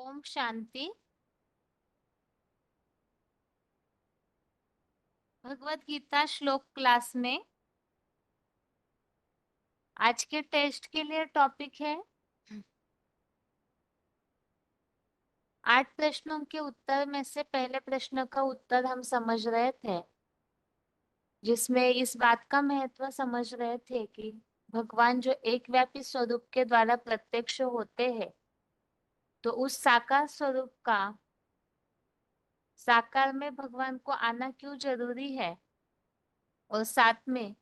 ओम शांति। भगवत गीता श्लोक क्लास में आज के टेस्ट के लिए टॉपिक है 8 प्रश्नों के उत्तर में से पहले प्रश्न का उत्तर हम समझ रहे थे, जिसमें इस बात का महत्व समझ रहे थे कि भगवान जो एक व्यापी स्वरूप के द्वारा प्रत्यक्ष होते हैं, तो उस साकार स्वरूप का साकार में भगवान को आना क्यों जरूरी है, और साथ में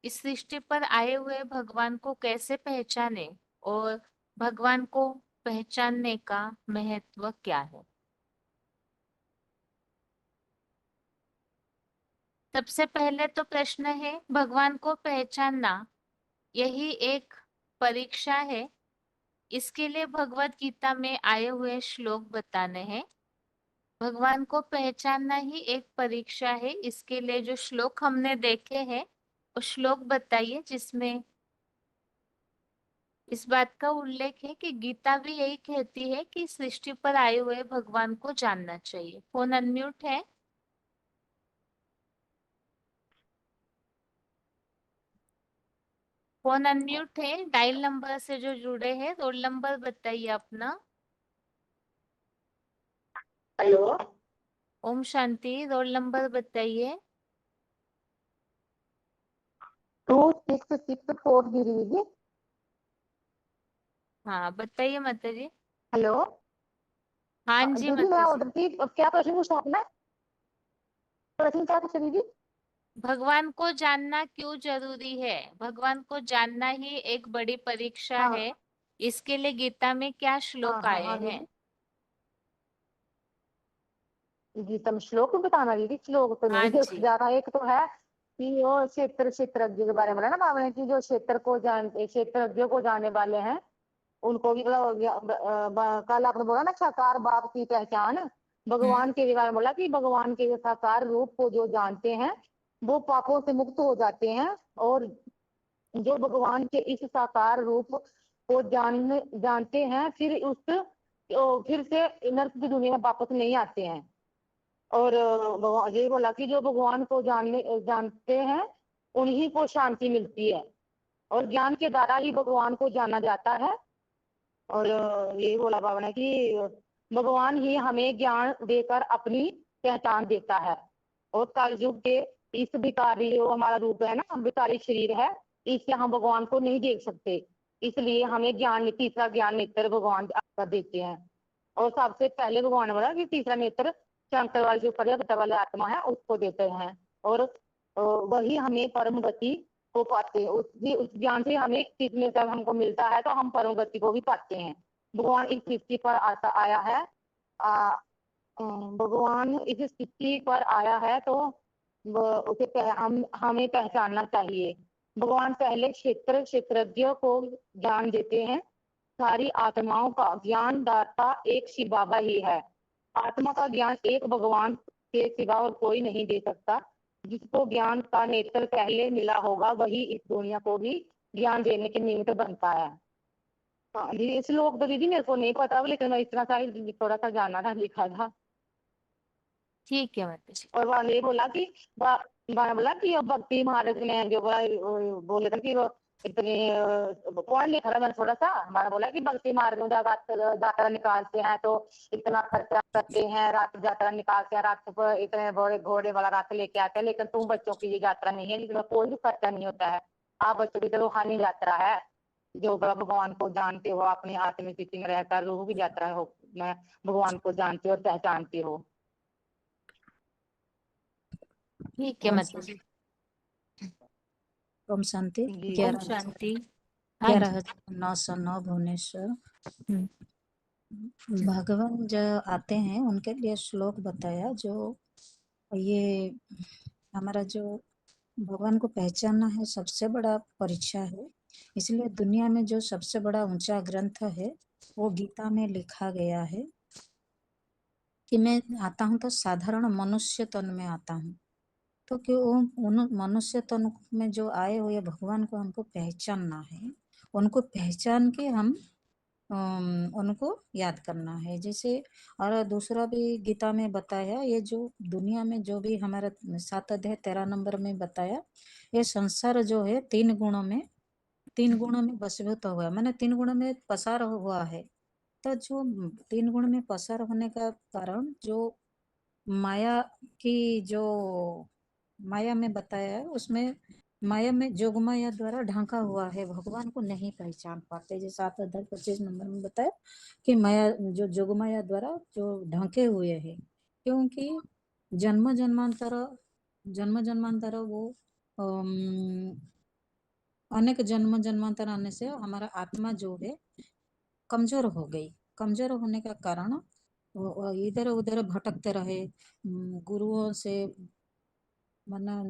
इस सृष्टि पर आए हुए भगवान को कैसे पहचाने और भगवान को पहचानने का महत्व क्या है। सबसे पहले तो प्रश्न है, भगवान को पहचानना यही एक परीक्षा है। इसके लिए भगवत गीता में आए हुए श्लोक बताने हैं। भगवान को पहचानना ही एक परीक्षा है। इसके लिए जो श्लोक हमने देखे हैं, वो श्लोक बताइए जिसमें इस बात का उल्लेख है कि गीता भी यही कहती है कि सृष्टि पर आए हुए भगवान को जानना चाहिए। फोन अनम्यूट है। फोन अनम्यूट है। डायल नंबर से जो जुड़े हैं, रोल नंबर बताइए अपना। Hello. Om Shanti. Roll number बताइए। 2664 दीदी। हाँ बताइए माता जी। हेलो। हाँ जी दीदी मैं माता जी। उधर थी, क्या प्रश्न पूछा आपने? प्रश्न क्या पूछा दीदी? भगवान को जानना क्यों जरूरी है? भगवान को जानना ही एक बड़ी परीक्षा हाँ है। इसके लिए गीता में क्या हाँ श्लोक हाँ आए हाँ हैं? दीदी। गीता में श्लोक बताना दीदी? श्लोक तो हाँ नहीं जी। ज्यादा, एक तो है कि वो क्षेत्रज्ञ के बारे में ना आपने, कि जो क्षेत्रज्ञ को जानने वाले हैं उनको भी कल आपने बोला ना साकार बाप की पहचान। हम्म। भगवान के बारे में बोला कि भगवान के साकार रूप को जो जानते हैं वो पापों से मुक्त हो जाते हैं, और जो भगवान के इस साकार रूप को जानते हैं फिर से नर्क की दुनिया में वापस नहीं आते हैं। और भगवान ये बोला कि जो भगवान को जानते हैं उन्हीं को शांति मिलती है, और ज्ञान के द्वारा ही भगवान को जाना जाता है। और ये बोला बाबा ने कि भगवान ही हमें ज्ञान देकर अपनी पहचान देता है। और कलयुग के इस भिखारी जो हमारा रूप है ना, भिखारी शरीर है, इससे हम भगवान को नहीं देख सकते। इसलिए हमें तीसरा ज्ञान नेत्र भगवान आपका देते हैं। और सबसे पहले भगवान ने बोला कि तीसरा नेत्र शंकर वाले जो पर्याप्त वाला आत्मा है उसको देते हैं। और वही हमें परम गति को पाते हैं। उस ज्ञान से हमें सीखने जब हमको मिलता है तो हम परम गति को भी पाते हैं। भगवान इस सृष्टि पर आया है। भगवान इस स्थिति पर आया है तो हम हमें पहचानना चाहिए। भगवान पहले क्षेत्रज्ञ को ज्ञान देते हैं। सारी आत्माओं का ज्ञान दाता एक शिव बाबा ही है। आत्मा का ज्ञान एक भगवान के सिवा और कोई नहीं दे सकता। जिसको ज्ञान का नेत्र पहले मिला होगा वही इस दुनिया को भी ज्ञान देने के निमित्त बनता है। हाँ जी, इस लोग तो दीदी मेरे को नहीं पता, लेकिन मैं इतना सा थोड़ा सा जाना था, लिखा था। ठीक है माता जी। और वहां ये बोला कि बोला कि अब भक्ति मार्ग में जो बोले थे कि वो इतनी कौन लिखा था, मैंने थोड़ा सा हमारा बोला कि भक्ति मार्ग में जब यात्रा निकालते हैं तो इतना खर्चा करते हैं, रात यात्रा निकालते हैं, रात को इतने बड़े घोड़े वाला रात लेके आते हैं, लेकिन तुम बच्चों की ये यात्रा नहीं है जिसमें कोई भी खर्चा नहीं होता है। आप बच्चों की तो रूहानी यात्रा है, जो भगवान को जानते हो, अपनी आत्मिक स्थिति में रहकर रूह की यात्रा हो, मैं भगवान को जानते हो और पहचानते हो। ठीक है ओम माता जी। ओम शांति। जी ओम 11 शांति। हाँ जी। 11,909 भुवनेश्वर। हम्म। भगवान जो आते हैं उनके लिए श्लोक बताया, जो ये हमारा जो भगवान को पहचानना है सबसे बड़ा परीक्षा है। इसलिए दुनिया में जो सबसे बड़ा ऊंचा ग्रंथ है वो गीता में लिखा गया है कि मैं आता हूँ तो साधारण मनुष्य तन में आता हूँ, तो कि वो उन मनुष्य तन में जो आए हुए भगवान को हमको पहचानना है। उनको पहचान के हम उनको याद करना है। जैसे और दूसरा भी गीता में बताया, ये जो दुनिया में जो भी हमारा 7 अध्याय 13 नंबर में बताया, ये संसार जो है 3 गुणों में वशीभूत हुआ है, माने 3 गुणों में पसार हुआ है। तो जो 3 गुण में पसार होने का कारण जो माया की जो माया में बताया है, उसमें माया में जोगमाया द्वारा ढांका हुआ है, भगवान को नहीं पहचान पाते। जैसे 7 अध्याय 25 नंबर में बताया कि माया जो जोगमाया द्वारा जो ढांके हुए है, क्योंकि जन्म जन्मांतर वो अनेक जन्म जन्मांतर आने से हमारा आत्मा जो है कमजोर हो गई। कमजोर होने का कारण वो इधर उधर भटकते रहे, गुरुओं से माना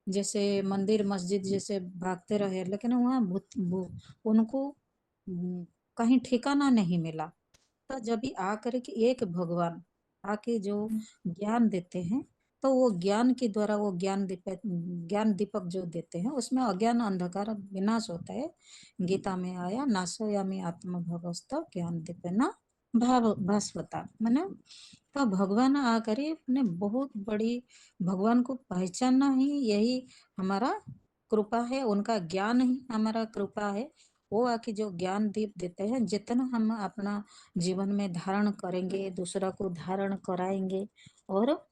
जैसे मंदिर मस्जिद जैसे भागते रहे, लेकिन वहाँ उनको कहीं ठिकाना नहीं मिला। तो जब भी आकर के एक भगवान आके जो ज्ञान देते हैं, तो वो ज्ञान के द्वारा वो ज्ञान दीपक जो देते हैं, उसमें अज्ञान अंधकार विनाश होता है। गीता में आया, नाशयामि आत्म भवस्त ज्ञान दीपेना भास्वता, माने तो भगवान आकर अपने बहुत बड़ी भगवान को पहचानना ही यही हमारा कृपा है, उनका ज्ञान ही हमारा कृपा है। वो आके जो ज्ञान दीप देते हैं, जितना हम अपना जीवन में धारण करेंगे, दूसरा को धारण कराएंगे, और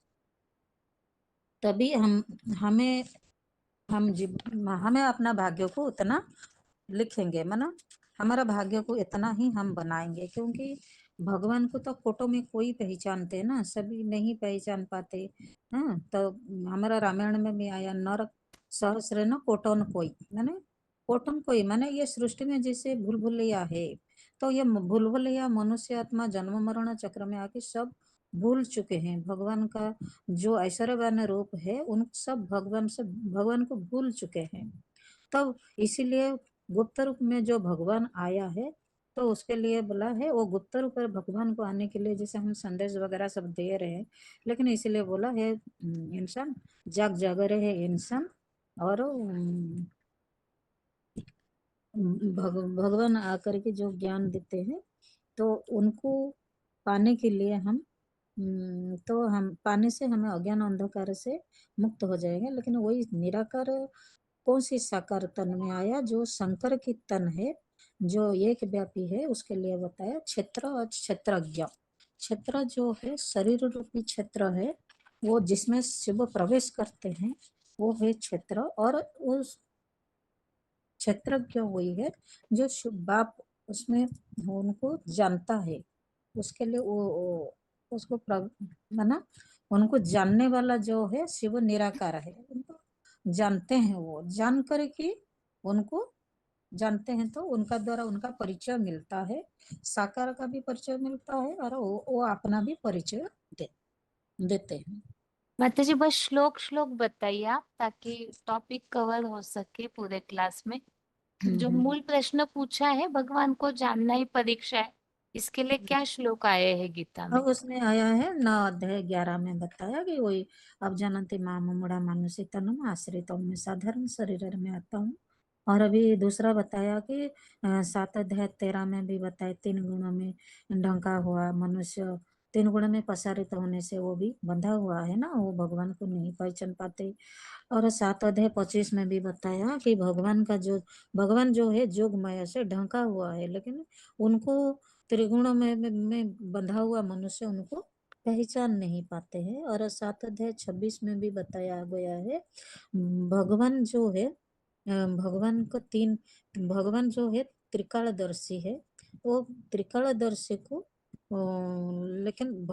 तभी हमें हमें अपना भाग्य को उतना लिखेंगे, माना हमारा भाग्य को इतना ही हम बनाएंगे। क्योंकि भगवान को तो फोटो में कोई पहचानते ना, सभी नहीं पहचान पाते। हाँ, तो हमारा रामायण में भी आया, नर सहस्र न कोटन कोई, माने कोटन कोई माने ये सृष्टि में जैसे भूल भुलैया है, तो ये भूल भुलैया मनुष्य आत्मा जन्म मरण चक्र में आके सब भूल चुके हैं। भगवान का जो ऐश्वर्यवान रूप है, उन सब भगवान को भूल चुके हैं। तब इसीलिए गुप्त रूप में जो भगवान आया है, तो उसके लिए बोला है, वो गुप्त रूप में भगवान को आने के लिए जैसे हम संदेश वगैरह सब दे रहे हैं, लेकिन इसीलिए बोला है इंसान जाग रहे है इंसान, और भगवान आकर के जो ज्ञान देते हैं, तो उनको पाने के लिए हम पाने से हमें अज्ञान अंधकार से मुक्त हो जाएंगे। लेकिन वही निराकार कौन सी साकार तन में आया, जो शंकर की तन है, जो एक व्यापी है, उसके लिए बताया क्षेत्र और क्षेत्रज्ञ। क्षेत्र जो है शरीर रूपी क्षेत्र है, वो जिसमें शिव प्रवेश करते हैं, वो है क्षेत्र। और उस क्षेत्रज्ञ वही है जो शिव बाप उसमें उनको जानता है। उसके लिए वो उसको माना उनको जानने वाला जो है शिव निराकार है, उनको जानते हैं, वो जान करके उनको जानते हैं, तो उनका द्वारा उनका परिचय मिलता है, साकार का भी परिचय मिलता है, और वो अपना भी परिचय देते हैं। माता जी बस श्लोक श्लोक बताइए आप, ताकि टॉपिक कवर हो सके पूरे क्लास में। जो मूल प्रश्न पूछा है, भगवान को जानना ही परीक्षा है, इसके लिए क्या श्लोक आए हैं गीता में? अब उसमें आया है 9 अध्याय 11 में बताया कि वही अब जानते माम मुड़ा मानुषी तनुम आश्रित में साधारण शरीर में आता हूँ। और अभी दूसरा बताया कि 7 अध्याय 13 में भी बताया 3 गुणों में ढंका हुआ मनुष्य, 3 गुणों में प्रसारित होने से वो भी बंधा हुआ है ना, वो भगवान को नहीं पहचान पाते। और 7 अध्याय 25 में भी बताया कि भगवान जो है जोगमाया से ढंका हुआ है, लेकिन उनको त्रिगुण में बंधा हुआ मनुष्य उनको पहचान नहीं पाते हैं। और 7 अध्याय 26 में भी बताया गया है, भगवान जो है भगवान जो है त्रिकालदर्शी है, वो त्रिकालदर्शी को लेकिन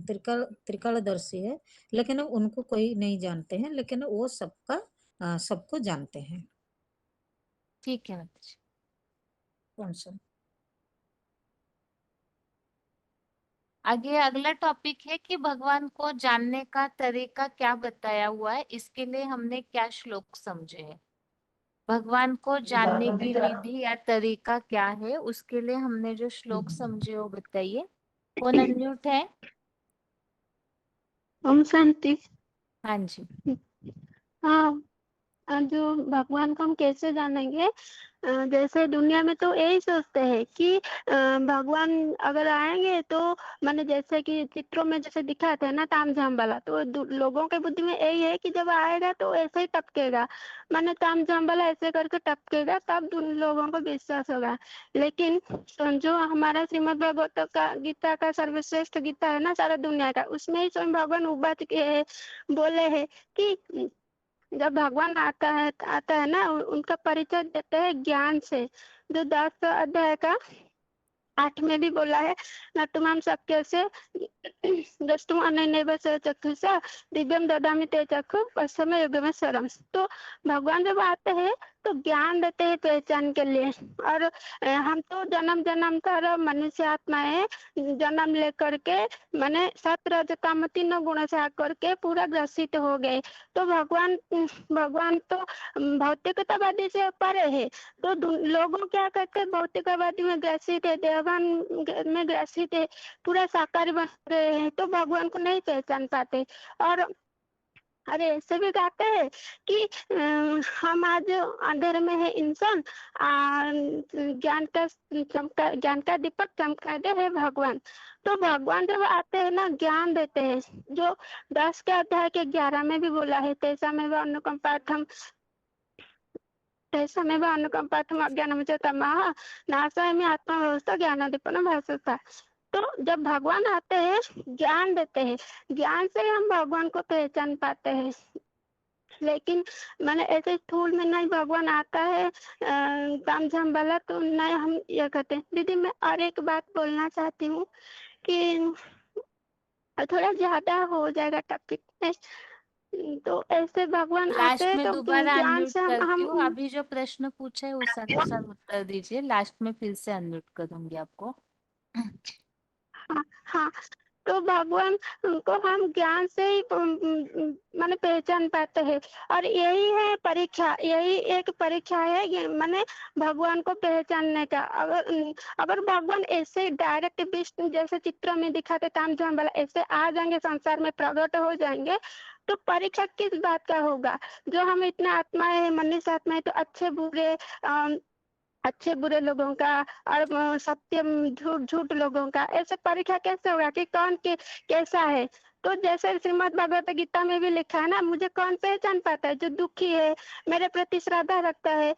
त्रिकालदर्शी है, लेकिन उनको कोई नहीं जानते हैं, लेकिन वो सबको जानते हैं। ठीक है माता जी। कौन सा? आगे अगला टॉपिक है कि भगवान को जानने का तरीका क्या बताया हुआ है, इसके लिए हमने क्या श्लोक समझे हैं। भगवान को जानने की विधि या तरीका क्या है, उसके लिए हमने जो श्लोक समझे वो बताइए। कौन अनम्यूट है? ओम शांति। हाँ जी। हाँ, जो भगवान को हम कैसे जानेंगे? जैसे दुनिया में तो यही सोचते हैं कि भगवान अगर आएंगे तो माने जैसे कि चित्रों में जैसे दिखाते हैं ना तामझाम वाला, तो लोगों के बुद्धि में यही है कि जब आएगा तो ऐसे ही टपकेगा, माने तामझाम वाला ऐसे करके टपकेगा, तब उन लोगों को विश्वास होगा। लेकिन जो हमारा श्रीमद् भागवत का गीता का सर्वश्रेष्ठ गीता है ना सारा दुनिया का, उसमें ही स्वयं भगवान उबाच के बोले हैं कि जब भगवान आता है ना उनका परिचय देते हैं ज्ञान से, जो 10 अध्याय का 8 में भी बोला है, न तुम हम सबके से दृष्टुम अनन्येव चक्षुषा दिव्यम ददामि ते चक्षु पश्चिम युग में शरम। तो भगवान जब आते हैं तो ज्ञान देते हैं पहचान के लिए। और हम तो जन्म जन्मांतर मनुष्य आत्माएं जन्म लेकर के मैंने सत रज काम तीनों गुण से आकर के पूरा ग्रसित हो गए। तो भगवान तो भौतिकतावादी से परे है। तो लोगों क्या करते हैं, भौतिकवादी में ग्रसित है, देवान में ग्रसित है, पूरा साकार बन गए हैं, तो भगवान को नहीं पहचान पाते। और अरे ऐसे भी गाते हैं कि हम आज अंधेरे में है इंसान, ज्ञान का दीपक चमका दे है भगवान। तो भगवान जब आते हैं ना ज्ञान देते हैं, जो 10 के अध्याय के 11 में भी बोला है, तेषामेव अनुकंपार्थम तेषामेव अनुकंपार्थम अज्ञानम च तमः नाशामि आत्मव्यवस्था ज्ञानादीपन भासता। तो जब भगवान आते हैं ज्ञान देते हैं, ज्ञान से हम भगवान को पहचान पाते हैं। लेकिन मैंने ऐसे स्थूल में नहीं भगवान आता है तामझाम वाला, तो नहीं हम ये कहते हैं। दीदी मैं और एक बात बोलना चाहती हूँ कि थोड़ा ज्यादा हो जाएगा टॉपिक में, तो ऐसे भगवान आते लास्ट हैं में तो दोबारा ज्ञान अनम्यूट से करती हम हूँ, अभी जो प्रश्न पूछा है उस अनुसार उत्तर दीजिए, लास्ट में फिर से अनम्यूट करूंगी आपको। हाँ हाँ, तो भगवान को हम ज्ञान से ही माने पहचान पाते हैं। और यही है परीक्षा, यही एक परीक्षा है माने भगवान को पहचानने का। अगर भगवान ऐसे डायरेक्ट विष्णु जैसे चित्र में दिखाते तामझाम वाला ऐसे आ जाएंगे, संसार में प्रकट हो जाएंगे, तो परीक्षा किस बात का होगा? जो हम इतना आत्माएं है, मनुष्य आत्माएं, तो अच्छे बुरे लोगों का और सत्यम झूठ झूठ लोगों का ऐसे परीक्षा कैसे होगा कि कौन कैसा है? तो जैसे श्रीमद् भगवत गीता में भी लिखा है ना, मुझे कौन पहचान पाता है? जो दुखी है, मेरे प्रति श्रद्धा रखता है,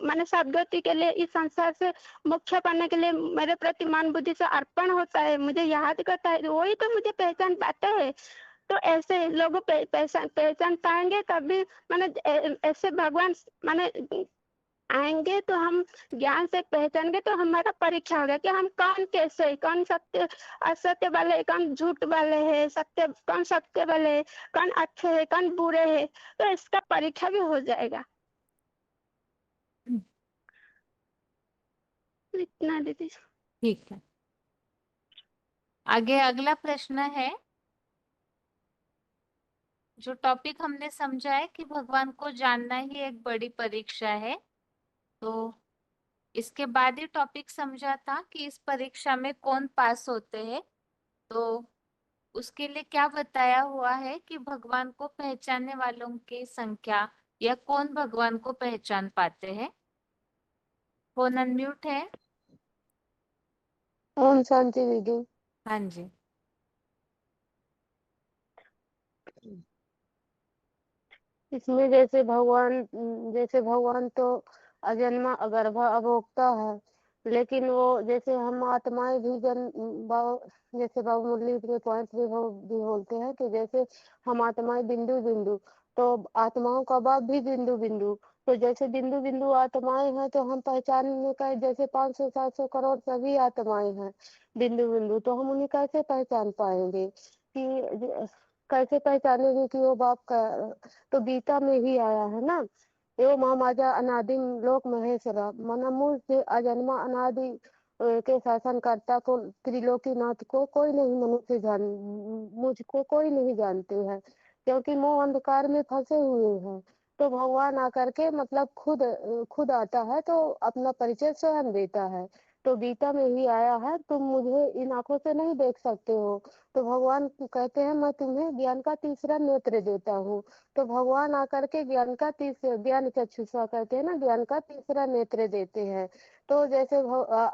मैंने सदगति के लिए इस संसार से मोक्ष पाने के लिए मेरे प्रति मन बुद्धि से अर्पण होता है, मुझे याद करता है, वही तो मुझे पहचान पाते हैं। तो ऐसे लोगों पहचान पाएंगे तभी माने ऐसे भगवान माने आएंगे, तो हम ज्ञान से पहचानेंगे, तो हमारा परीक्षा होगा कि हम कौन कैसे, कौन सत्य असत्य वाले, कौन झूठ वाले है, कौन सत्य वाले है, कौन अच्छे है, कौन बुरे है। तो इसका परीक्षा भी हो जाएगा। इतना दीदी। ठीक है, आगे अगला प्रश्न है। जो टॉपिक हमने समझा है कि भगवान को जानना ही एक बड़ी परीक्षा है, तो इसके बाद ही टॉपिक समझा था कि इस परीक्षा में कौन पास होते हैं। तो उसके लिए क्या बताया हुआ है कि भगवान को पहचानने वालों की संख्या, या कौन भगवान को पहचान पाते हैं। फोन अनम्यूट है। ओम शांति दीदी। हाँ जी। इसमें जैसे भगवान तो अजन्मा अगर्भा अभोक्ता है, लेकिन वो जैसे हम आत्माएं भी जैसे बाबू मुरली के पॉइंट भी बोलते हैं कि जैसे हम आत्माएं बिंदु बिंदु, तो आत्माओं का बाप भी बिंदु बिंदु। तो जैसे बिंदु बिंदु आत्माएं हैं, तो हम पहचानने का जैसे 500-700 करोड़ सभी आत्माएं हैं बिंदु बिंदु, तो हम उन्हें कैसे पहचान पाएंगे कि कैसे पहचानेंगे कि वो बाप का? तो गीता में ही आया है ना, एवं हम आजा अनादि लोक महेश्वरा मना मुझ से अजन्मा अनादि के शासनकर्ता को त्रिलोकीनाथ को कोई नहीं मनुष्य मुझको कोई नहीं जानते हैं, क्योंकि मोह अंधकार में फंसे हुए हैं। तो भगवान आकर के मतलब खुद खुद आता है, तो अपना परिचय स्वयं देता है। तो गीता में ही आया है, तुम मुझे इन आंखों से नहीं देख सकते हो। तो भगवान कहते हैं मैं तुम्हें ज्ञान का तीसरा नेत्र देता हूँ। तो भगवान आकर के ज्ञान चक्षुषा कहते हैं ना, ज्ञान का तीसरा नेत्र देते हैं। तो जैसे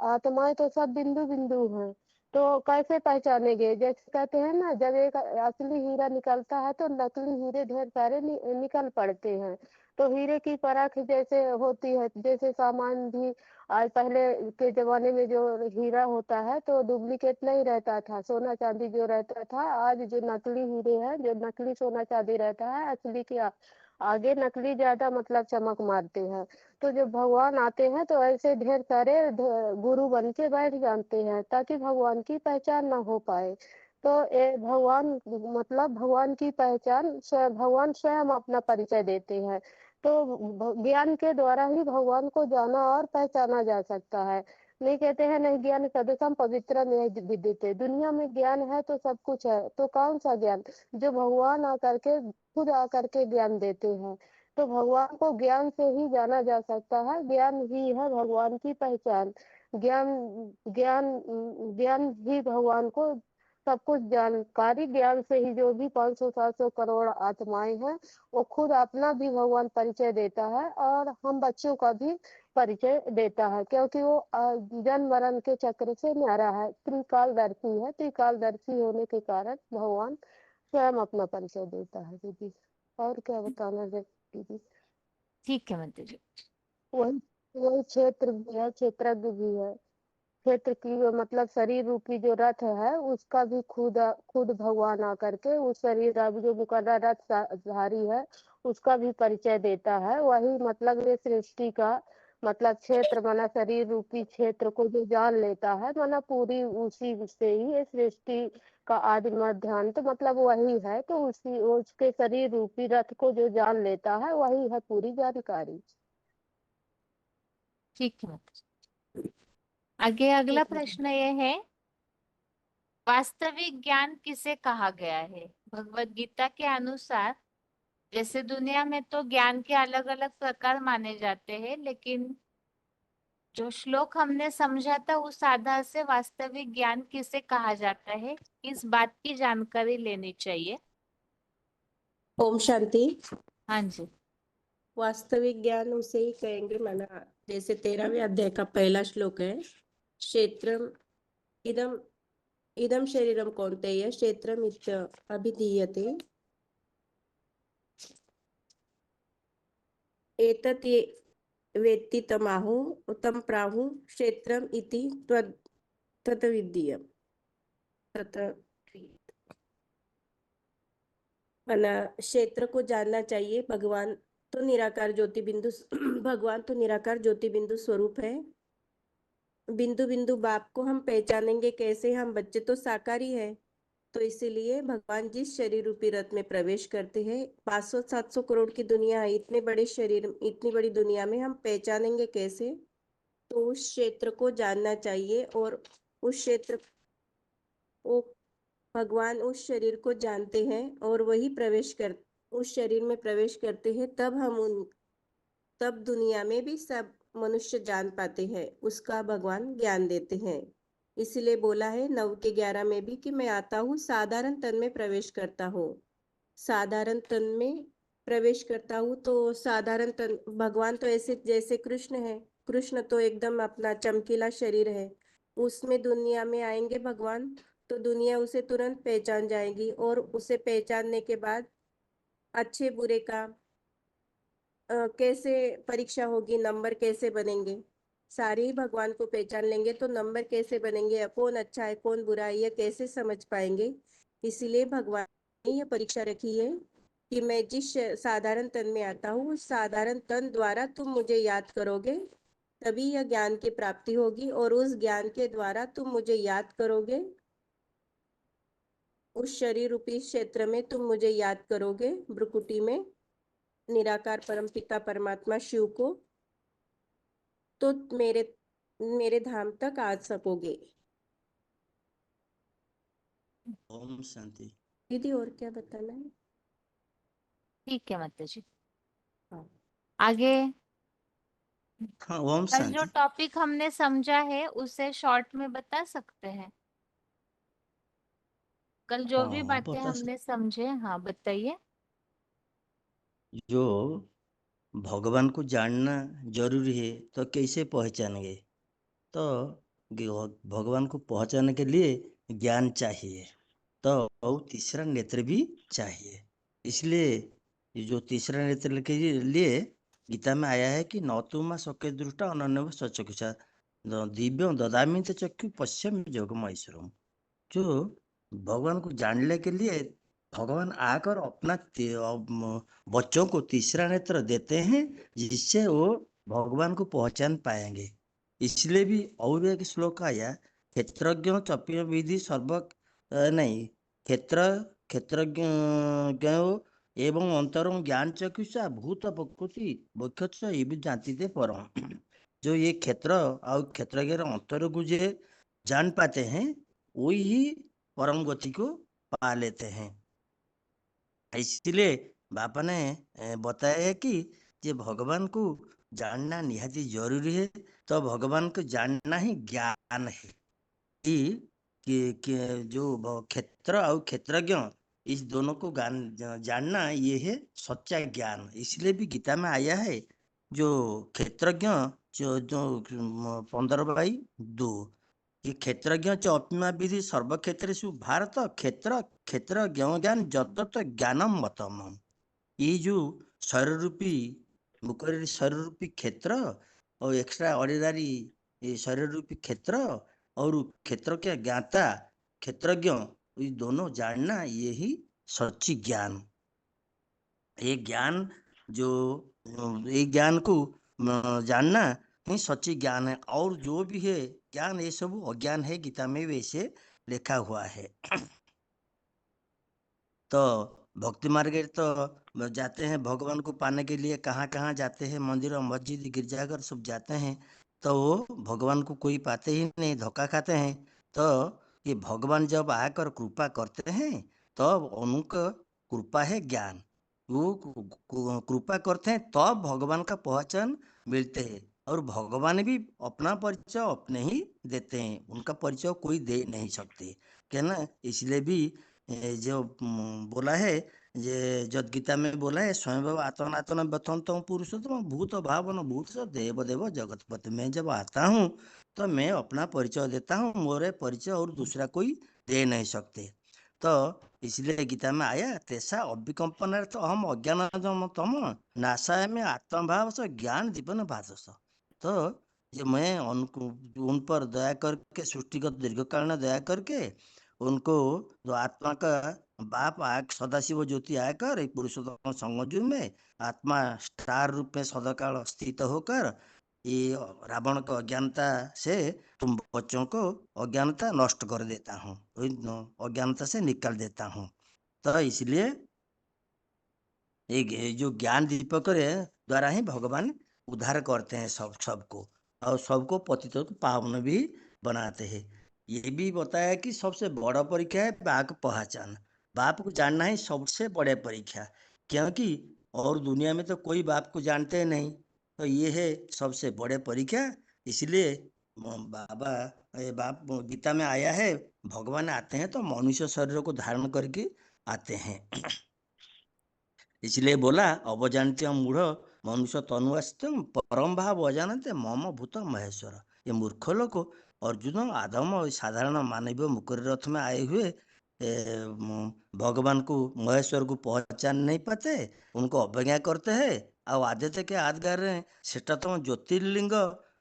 आत्माएं तो सब बिंदु बिंदु हैं, तो कैसे पहचानेंगे? जैसे कहते हैं ना, जब एक असली हीरा निकलता है तो नकली हीरे ढेर सारे निकल पड़ते हैं। तो हीरे की परख जैसे होती है, जैसे सामान भी आज पहले के जमाने में जो हीरा होता है तो डुप्लीकेट नहीं रहता था, सोना चांदी जो रहता था। आज जो नकली हीरे हैं, जो नकली सोना चांदी रहता है, असली के आगे नकली ज्यादा मतलब चमक मारते हैं। तो जब भगवान आते हैं तो ऐसे ढेर सारे गुरु बन के बैठ जाते हैं ताकि भगवान की पहचान ना हो पाए। तो भगवान मतलब भगवान की पहचान भगवान स्वयं अपना परिचय देते हैं। तो ज्ञान के द्वारा ही भगवान को जाना और पहचाना जा सकता है। नहीं कहते हैं नहीं ज्ञान सदसम पवित्र में विद्यते, दुनिया में ज्ञान है तो सब कुछ है, तो कौन सा ज्ञान? जो भगवान आकर के खुद आकर के ज्ञान देते हैं। तो भगवान को ज्ञान से ही जाना जा सकता है, ज्ञान ही है भगवान की पहचान। ज्ञान ज्ञान ज्ञान ही भगवान को सब कुछ जानकारी, ज्ञान से ही जो भी 500-700 करोड़ आत्माएं हैं वो खुद अपना भी भगवान परिचय देता है और हम बच्चों का भी परिचय देता है, क्योंकि वो जन्म मरण के चक्र से न्यारा है, त्रिकालदर्शी है। त्रिकालदर्शी होने के कारण भगवान स्वयं अपना परिचय देता है दीदी। और क्या बताना है दीदी? ठीक है माता जी। वही वही क्षेत्र भी है, क्षेत्रज्ञ भी है। क्षेत्र की वो मतलब शरीर रूपी जो रथ है उसका भी खुद खुद भगवान आकर के उस शरीर जो मुकर्रर रथ धारी है उसका भी परिचय देता है। वही मतलब ये सृष्टि का मतलब क्षेत्र माना शरीर रूपी क्षेत्र को जो जान लेता है, माना पूरी उसी से ही ये सृष्टि का आदि मध्य अंत मतलब वही है। तो उसी उसके शरीर रूपी रथ को जो जान लेता है वही है पूरी जानकारी। ठीक है माता जी। आगे अगला ठीक है। प्रश्न ये है, वास्तविक ज्ञान किसे कहा गया है? भगवत गीता के अनुसार जैसे दुनिया में तो ज्ञान के अलग अलग प्रकार माने जाते हैं, लेकिन जो श्लोक हमने समझा था उस आधार से वास्तविक ज्ञान किसे कहा जाता है, इस बात की जानकारी लेनी चाहिए। ओम शांति। हाँ जी। वास्तविक ज्ञान उसे ही कहेंगे माना, जैसे 13वें अध्याय का पहला श्लोक है, क्षेत्रम इदम इदम शरीरम कौन्तेय क्षेत्रम इत्य अभिधीयते एतत् ये वेत्ति तमाहु तम प्राहु क्षेत्रम इति तत्विद्यम तत माना क्षेत्र को जानना चाहिए। भगवान तो निराकार ज्योति बिंदु भगवान तो निराकार ज्योति बिंदु स्वरूप है। बिंदु बिंदु बाप को हम पहचानेंगे कैसे? हम बच्चे तो साकारी है, तो इसीलिए भगवान जिस शरीर रूपी रथ में प्रवेश करते हैं, 500-700 करोड़ की दुनिया है, इतने बड़े शरीर इतनी बड़ी दुनिया में हम पहचानेंगे कैसे? तो उस क्षेत्र को जानना चाहिए और उस क्षेत्र वो भगवान उस शरीर को जानते हैं और वही उस शरीर में प्रवेश करते हैं, तब दुनिया में भी सब मनुष्य जान पाते हैं, उसका भगवान ज्ञान देते हैं। इसीलिए बोला है 9 के 11 में भी कि मैं आता हूँ साधारण तन में प्रवेश करता हूँ। साधारण तन में प्रवेश करता हूँ तो साधारण तन भगवान तो ऐसे जैसे कृष्ण है, कृष्ण तो एकदम अपना चमकीला शरीर है, उसमें दुनिया में आएंगे भगवान तो दुनिया उसे तुरंत पहचान जाएगी और उसे पहचानने के बाद अच्छे बुरे का कैसे परीक्षा होगी, नंबर कैसे बनेंगे, सारे ही भगवान को पहचान लेंगे तो नंबर कैसे बनेंगे, कौन अच्छा है कौन बुरा है ये कैसे समझ पाएंगे। इसीलिए भगवान ने ये परीक्षा रखी है कि मैं जिस साधारण तन में आता हूँ उस साधारण तन द्वारा तुम मुझे याद करोगे, तभी यह ज्ञान की प्राप्ति होगी और उस ज्ञान के द्वारा तुम मुझे याद करोगे, उस शरीर रूपी क्षेत्र में तुम मुझे याद करोगे, भ्रुकुटी में निराकार परमपिता परमात्मा शिव को, तो मेरे धाम तक आ सकोगे। ओम शांति। दीदी और क्या बताना है? ठीक है माता जी। हाँ। आगे हाँ, ओम कल जो शांति। टॉपिक हमने समझा है उसे शॉर्ट में बता सकते हैं? कल जो भी हाँ, बातें बता सकते। हमने समझे, हाँ बताइए। जो भगवान को जानना जरूरी है तो कैसे पहचानेंगे? तो भगवान को पहचानने के लिए ज्ञान चाहिए, तो और तीसरा नेत्र भी चाहिए। इसलिए ये जो तीसरा नेत्र के लिए गीता में आया है कि नौतुमा सके दृष्टा अनन्य सचक्षुषा दिव्य ददामी ते चक्षु पश्चिम जोगम ऐश्वरम। जो भगवान को जानने के लिए भगवान आकर अपना बच्चों को तीसरा नेत्र देते हैं, जिससे वो भगवान को पहचान पाएंगे। इसलिए भी और एक श्लोक आया, क्षेत्रज्ञ चप्य विधि सर्व नहीं, क्षेत्र क्षेत्रज्ञ एवं अंतरं ज्ञान चक्षुषा भूत प्रकृति वक्षस ये भी जानती थे परम। जो ये क्षेत्र और क्षेत्रज्ञ अंतर को जो जान पाते हैं, वही परम गति को पा लेते हैं। इसलिए बापा ने बताया है कि ये भगवान को जानना निहाती जरूरी है। तो भगवान को जानना ही ज्ञान है कि जो क्षेत्र और क्षेत्रज्ञ इस दोनों को जानना ये है सच्चा ज्ञान। इसलिए भी गीता में आया है, जो क्षेत्रज्ञ जो जो 15/2 ये क्षेत्रज्ञ च अपिमा विधि सर्व क्षेत्रेषु भारत क्षेत्र क्षेत्र ज्ञान जतत ज्ञानम मतम। ये जो शरीर रूपी मुकर शरीर रूपी क्षेत्र और एक्स्ट्रा ऑर्डिनरी ये शरीर रूपी क्षेत्र और क्षेत्र के ज्ञाता क्षेत्रज्ञ, ये दोनों जानना यही सच्ची ज्ञान। ये ज्ञान जो ये ज्ञान को जानना ही सच्ची ज्ञान है। और जो भी है ज्ञान ये सब अज्ञान है, गीता में वैसे लिखा हुआ है। तो भक्ति मार्ग तो जाते हैं भगवान को पाने के लिए, कहाँ कहाँ जाते हैं, मंदिर और मस्जिद गिरजाघर सब जाते हैं, तो वो भगवान को कोई पाते ही नहीं, धोखा खाते हैं। तो ये भगवान जब आकर कृपा करते हैं तो उनका कृपा है ज्ञान। वो कृपा करते हैं तो भगवान का पहचान मिलते हैं। और भगवान भी अपना परिचय अपने ही देते हैं, उनका परिचय कोई दे नहीं सकते, क्या ना। इसलिए भी जो बोला है, ये जद गीता में बोला है, स्वयं आत्मनात्म बतंतम पुरुषोत्तम भूत भावन भूत देव देव जगतपति। मैं जब आता हूँ तो मैं अपना परिचय देता हूँ, मोरे परिचय और दूसरा कोई दे नहीं सकते। तो इसलिए गीता में आया, तेसा अभिकंपन तो हम अज्ञान तम नाशाय में आत्मभाव से ज्ञान दीपन भाषस। तो ये मैं उन पर दया करके, सृष्टिगत दीर्घकाल दया करके उनको, जो आत्मा का बाप सदाशिव ज्योति आकर पुरुषोत्तम संगजुग में आत्मा स्टार रूप में सदाकाल स्थित होकर ये रावण को अज्ञानता से तुम बच्चों को अज्ञानता नष्ट कर देता हूँ, अज्ञानता से निकाल देता हूँ। तो इसलिए ये जो ज्ञान दीपक द्वारा ही भगवान उद्धार करते हैं सबको, और सबको पतित को पावन भी बनाते हैं। ये भी बताया कि सबसे बड़ा परीक्षा है बाप पहचान। बाप को जानना ही सबसे बड़े परीक्षा, क्योंकि और दुनिया में तो कोई बाप को जानते नहीं, तो ये है सबसे बड़े परीक्षा। इसलिए बाप गीता में आया है, भगवान आते हैं तो मनुष्य शरीर को धारण करके आते हैं। इसलिए बोला, अवजान्त्य मूढ़ मनुष्य तनुअस्त्यम परम भाव अजानते मम भूत महेश्वर। ये मूर्ख लोग अर्जुन आदम और साधारण मानवीय मुकुर रथ में आए हुए भगवान को महेश्वर को पहचान नहीं पाते, उनको अवज्ञा करते हैं और आदित्य के आदगार श्रेष्ठतम ज्योतिर्लिंग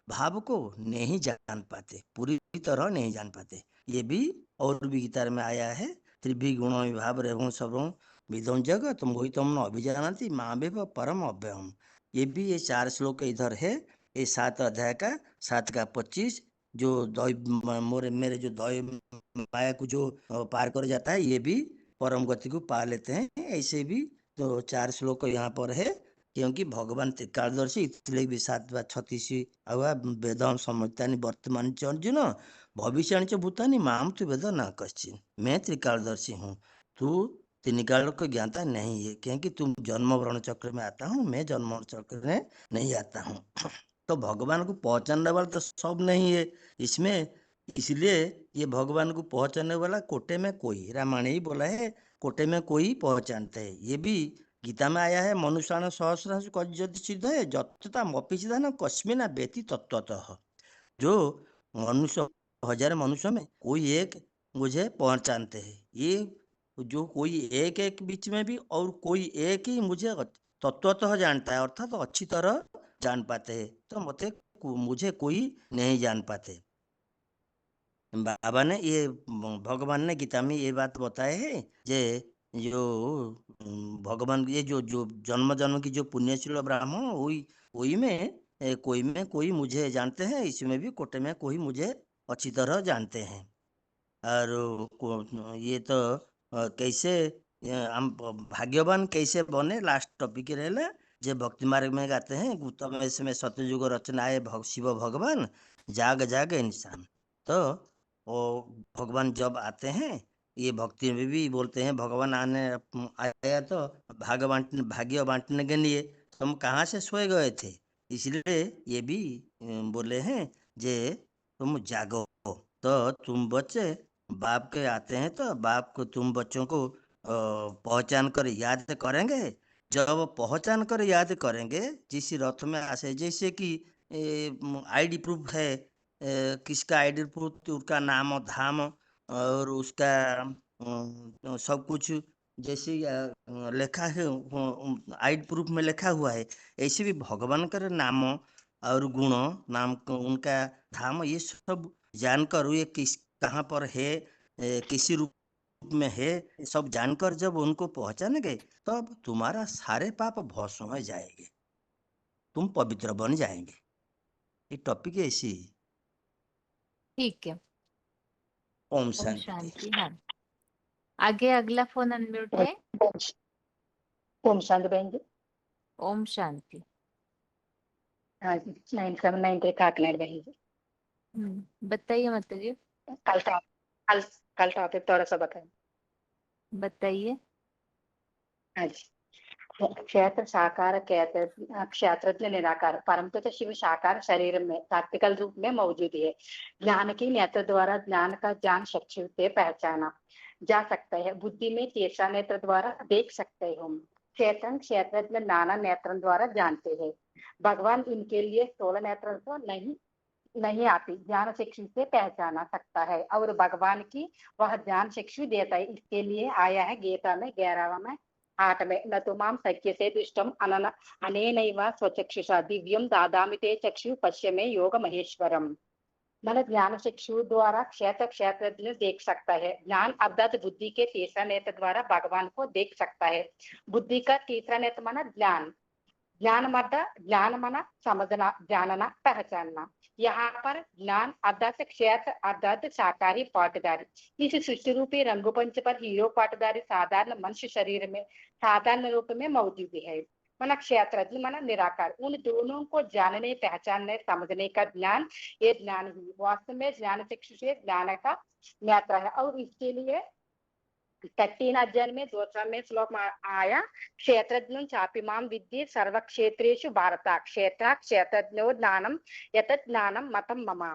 भाव को नहीं जान पाते, पूरी तरह नहीं जान पाते। ये भी और भी गीता में आया है, त्रिभी गुण विभाव रेवं सर्वं विदं जगत मोहितम न अभिजानती मामेव परम अव्ययम। ये भी ये 4 श्लोक इधर है, ये 7 अध्याय का 7 का 25, जो मेरे जो दैव माया को जो पार कर जाता है, ये भी परम गति को पा लेते हैं। ऐसे भी तो 4 श्लोक यहाँ पर है, क्योंकि भगवान त्रिकालदर्शी, इसलिए भी 7/36 हुआ, वेदम समझतानि वर्तमान च अर्जुन भविष्याणि च भूतानि माम तु वेद न कश्चिन। मैं त्रिकालदर्शी हूँ, तू तीन काल को ज्ञाता नहीं है, क्योंकि तुम जन्म वर्ण चक्र में आता हूँ, मैं जन्म चक्र में नहीं आता हूँ। तो भगवान को पहचानने वाला तो सब नहीं है इसमें, इसलिए ये भगवान को पहचानने वाला कोटे में कोई, रामायण ही बोला है कोटे में कोई पहचानते हैं। ये भी गीता में आया है, मनुष्याण सहस्रांश कज्जति सिद्ध है जतता मपिचिदान कस्मिना व्यति तत्वतः। जो मनुष्य, हजार मनुष्य में कोई एक मुझे पहचानते हैं, ये जो कोई एक एक बीच में भी और कोई एक ही मुझे तत्वतः जानता है, अर्थात तो अच्छी तरह जान पाते हैं। तो मुझे कोई नहीं जान पाते। बाबा ने ये भगवान ने गीता में ये बात बताए है जे जो भगवान ये जो जो जन्म जन्म की जो पुण्यशील ब्राह्मण वही में कोई मुझे जानते हैं, इसमें भी कोटे में कोई मुझे अच्छी तरह जानते हैं। और ये तो कैसे हम भाग्यवान कैसे बने, लास्ट टॉपिक रहेला जे भक्ति मार्ग में गाते हैं, गौतम में सतयुग रचना है शिव भगवान जाग जाग इंसान। तो वो भगवान जब आते हैं, ये भक्ति में भी बोलते हैं भगवान आया तो भाग्य बांटने के लिए, तुम कहाँ से सोए गए थे, इसलिए ये भी बोले हैं जे तुम जागो। तो तुम बच्चे बाप के आते हैं तो बाप को तुम बच्चों को पहचान कर याद करेंगे। जब पहचान कर याद करेंगे, जिस रथ में आसे, जैसे कि आईडी प्रूफ है, किसका आईडी प्रूफ, तो उसका नाम धाम और उसका सब कुछ जैसे लिखा है आईडी प्रूफ में लिखा हुआ है, ऐसे भी भगवान का नाम और गुण, नाम उनका धाम, ये सब जानकर ये किस कहाँ पर है, किसी रूप में है, ये सब जानकर जब उनको पहचानेंगे तब तुम्हारा सारे पाप भस्म हो जाएंगे, तुम पवित्र बन जाएंगे। ये टॉपिक ऐसी। ठीक है। ओम ओम शांति। शांति। हाँ, आगे अगला फोन अनम्यूट है। ओम शांति बहन जी। ओम शांति। हाँ जी, 9793 काकनाड़ बहन जी। बताइए माता जी। कल टॉपिक थोड़ा सा बताएं। बताइए। हाँ जी, क्षेत्र साकार क्षेत्रज्ञ निराकार परमपिता शिव साकार शरीर में प्रैक्टिकल रूप में मौजूद है। ज्ञान की नेत्र द्वारा ज्ञान का ज्ञान चक्षु से पहचाना जा सकता है, बुद्धि में तीसरा नेत्र द्वारा देख सकते हो। चेतन क्षेत्रज्ञ नाना नेत्रों द्वारा जानते हैं। भगवान इनके लिए 16 नेत्र तो नहीं आती, ज्ञान चक्षु से पहचाना सकता है और भगवान की वह ज्ञान चक्षु देता है। इसके लिए आया है गीता में 11वां में 8 में, न तो माम सख्य से दुष्टम अनेनैव स्वचक्षुषा दिव्यम दादामि ते चक्षु पश्य में योग महेश्वरम। मतलब ज्ञान चक्षु द्वारा क्षेत्रज्ञ देख सकता है। ज्ञान अर्थात बुद्धि के तीसरा नेत्र द्वारा भगवान को देख सकता है। बुद्धि का तीसरा नेत्र माना ज्ञान, ज्ञान माना समझना, जानना, पहचानना। यहाँ पर ज्ञान अर्थात क्षेत्र अर्थात शाकाहारी पाटदारी। इस सृष्टि रूपी रंगपंच पर हीरो पाटदारी साधारण मनुष्य शरीर में साधारण रूप में मौजूद है। माना क्षेत्रज्ञ माना निराकार। उन दोनों को जानने, पहचानने, समझने का ज्ञान, ये ज्ञान ही वास्तव में ज्ञान चक्षु से ज्ञान का नेत्र है। और इसके लिए 13 अध्याय में 2 श्लोक में आया, क्षेत्रज्ञ चापिमाम विद्धि सर्व क्षेत्रेषु भारत क्षेत्रज्ञो ज्ञानम यतत् ज्ञानम मतम ममा।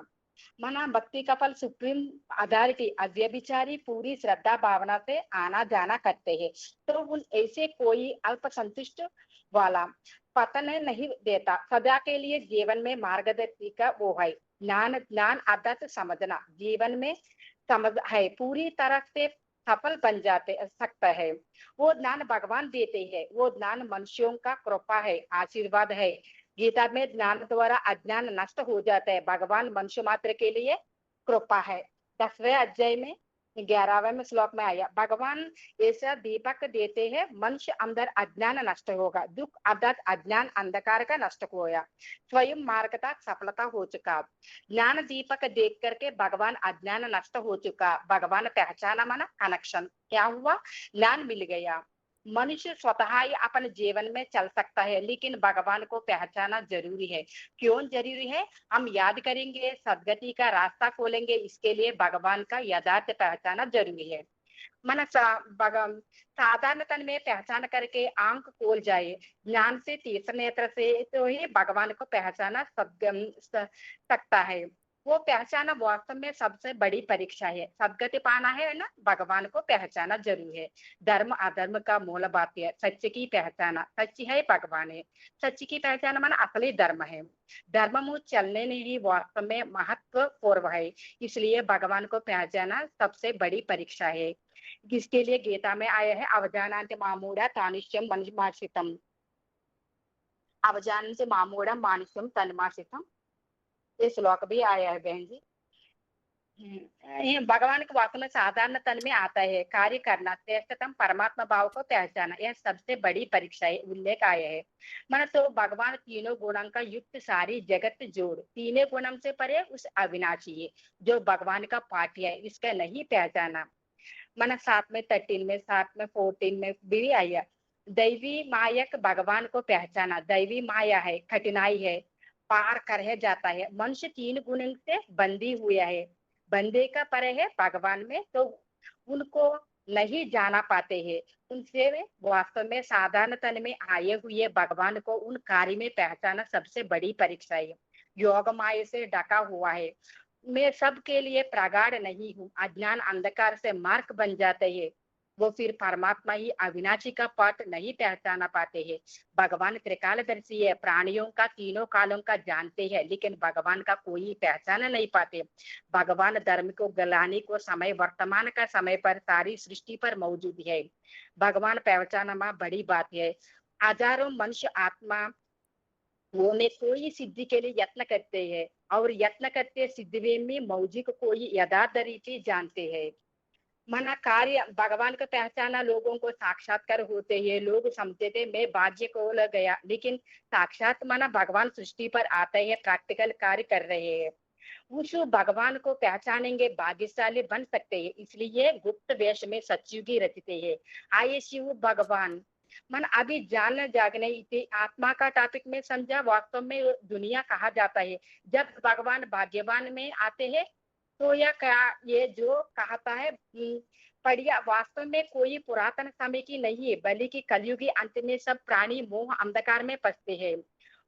मना भक्ति का फल सुप्रीम अथॉरिटी अव्यभिचारी पूरी श्रद्धा भावना से आना जाना करते हैं, तो उन ऐसे कोई अल्प संतुष्ट वाला पतन नहीं देता, सदा के लिए जीवन में मार्गदर्शी का वो है। ज्ञान अर्थात समझना, जीवन में समझ है, पूरी तरह से सफल बन सकता है। वो ज्ञान भगवान देते हैं, वो ज्ञान मनुष्यों का कृपा है, आशीर्वाद है। गीता में ज्ञान द्वारा अज्ञान नष्ट हो जाता है, भगवान मनुष्य मात्र के लिए कृपा है। 10वें अध्याय में 11वें श्लोक में आया, भगवान ऐसा दीपक देते हैं, मनुष्य अंदर अज्ञान नष्ट होगा, दुख अर्थात अज्ञान अंधकार का नष्ट होया, स्वयं मार्ग तक सफलता हो चुका। ज्ञान दीपक देख करके भगवान अज्ञान नष्ट हो चुका, भगवान पहचाना माना कनेक्शन, क्या हुआ, ज्ञान मिल गया। मनुष्य स्वतः ही अपने जीवन में चल सकता है, लेकिन भगवान को पहचाना जरूरी है। क्यों जरूरी है, हम याद करेंगे, सदगति का रास्ता खोलेंगे, इसके लिए भगवान का यथार्थ पहचाना जरूरी है। मन साधारण तन में पहचान करके आंख खोल जाए, ज्ञान से तीसरे नेत्र से तो ही भगवान को पहचाना सकता है। वो पहचाना वास्तव में सबसे बड़ी परीक्षा है। सदगति पाना है ना, भगवान को पहचाना जरूर है। धर्म अधर्म का मूल बात है सत्य की पहचाना। सच है भगवान है, सच की पहचान माना असली धर्म है। धर्म मुँह चलने नहीं वास्तव में महत्वपूर्ण है। इसलिए भगवान को पहचाना सबसे बड़ी परीक्षा है। जिसके लिए गीता में आया है अवजानान्ति मामूढ़ा तानिश्यम मनुमाश्रितम, अवजानन्ति मामूढ़ा मानुष्यम तन्माश्रितम, ये श्लोक भी आया है बहन जी। ये भगवान के वास्तव में साधारण तन में आता है। कार्य करना, श्रेष्ठतम परमात्मा भाव को पहचाना, यह सबसे बड़ी परीक्षा है। उल्लेख आया है मन तो भगवान तीनों गुणों का युक्त सारी जगत जोड़, तीनों गुणों से परे उस अविनाशी है जो भगवान का पाठ्य है, इसका नहीं पहचाना। मन 7 में 13 में 7 में 14 में भी आया दैवी मायक भगवान को पहचाना। दैवी माया है, कठिनाई है, पार कर जाता है। मनुष्य 3 गुण से बंदी हुआ है, बंदे का परे है भगवान में, तो उनको नहीं जाना पाते हैं। उनसे वास्तव में साधारण तन में आए हुए भगवान को उन कार्य में पहचाना सबसे बड़ी परीक्षा है। योग माया से ढका हुआ है, मैं सबके लिए प्रगाढ़ नहीं हूँ। अज्ञान अंधकार से मार्ग बन जाते हैं, वो फिर परमात्मा ही अविनाशी का पाठ नहीं पहचाना पाते हैं। भगवान त्रिकालदर्शी है, प्राणियों का तीनों कालों का जानते हैं, लेकिन भगवान का कोई पहचान नहीं पाते। भगवान धर्म को गलाने को समय वर्तमान का समय पर सारी सृष्टि पर मौजूद है। भगवान पहचाना बड़ी बात है। हजारों मनुष्य आत्मा वो में कोई सिद्धि के लिए यत्न करते हैं और यत्न करते सिद्धि में मौजिक कोई यथार्थ रीति जानते हैं। मना कार्य भगवान को पहचाना लोगों को साक्षात्कार होते हैं। लोग समझते थे मैं भाग्य को लग गया, लेकिन साक्षात माना भगवान सृष्टि पर आते हैं, प्रैक्टिकल कार्य कर रहे हैं। उस भगवान को पहचानेंगे भाग्यशाली बन सकते हैं। इसलिए गुप्त वेश में सतयुगी रचते हैं। आइए शिव भगवान मन अभी जान जागने इति आत्मा का टॉपिक में समझा। वास्तव में दुनिया कहा जाता है जब भगवान भाग्यवान में आते हैं तो यह क्या ये जो कहता है पढ़िया वास्तव में कोई पुरातन समय की नहीं है, बल्कि कलयुगी अंत में सब प्राणी मोह अंधकार में फंसते हैं।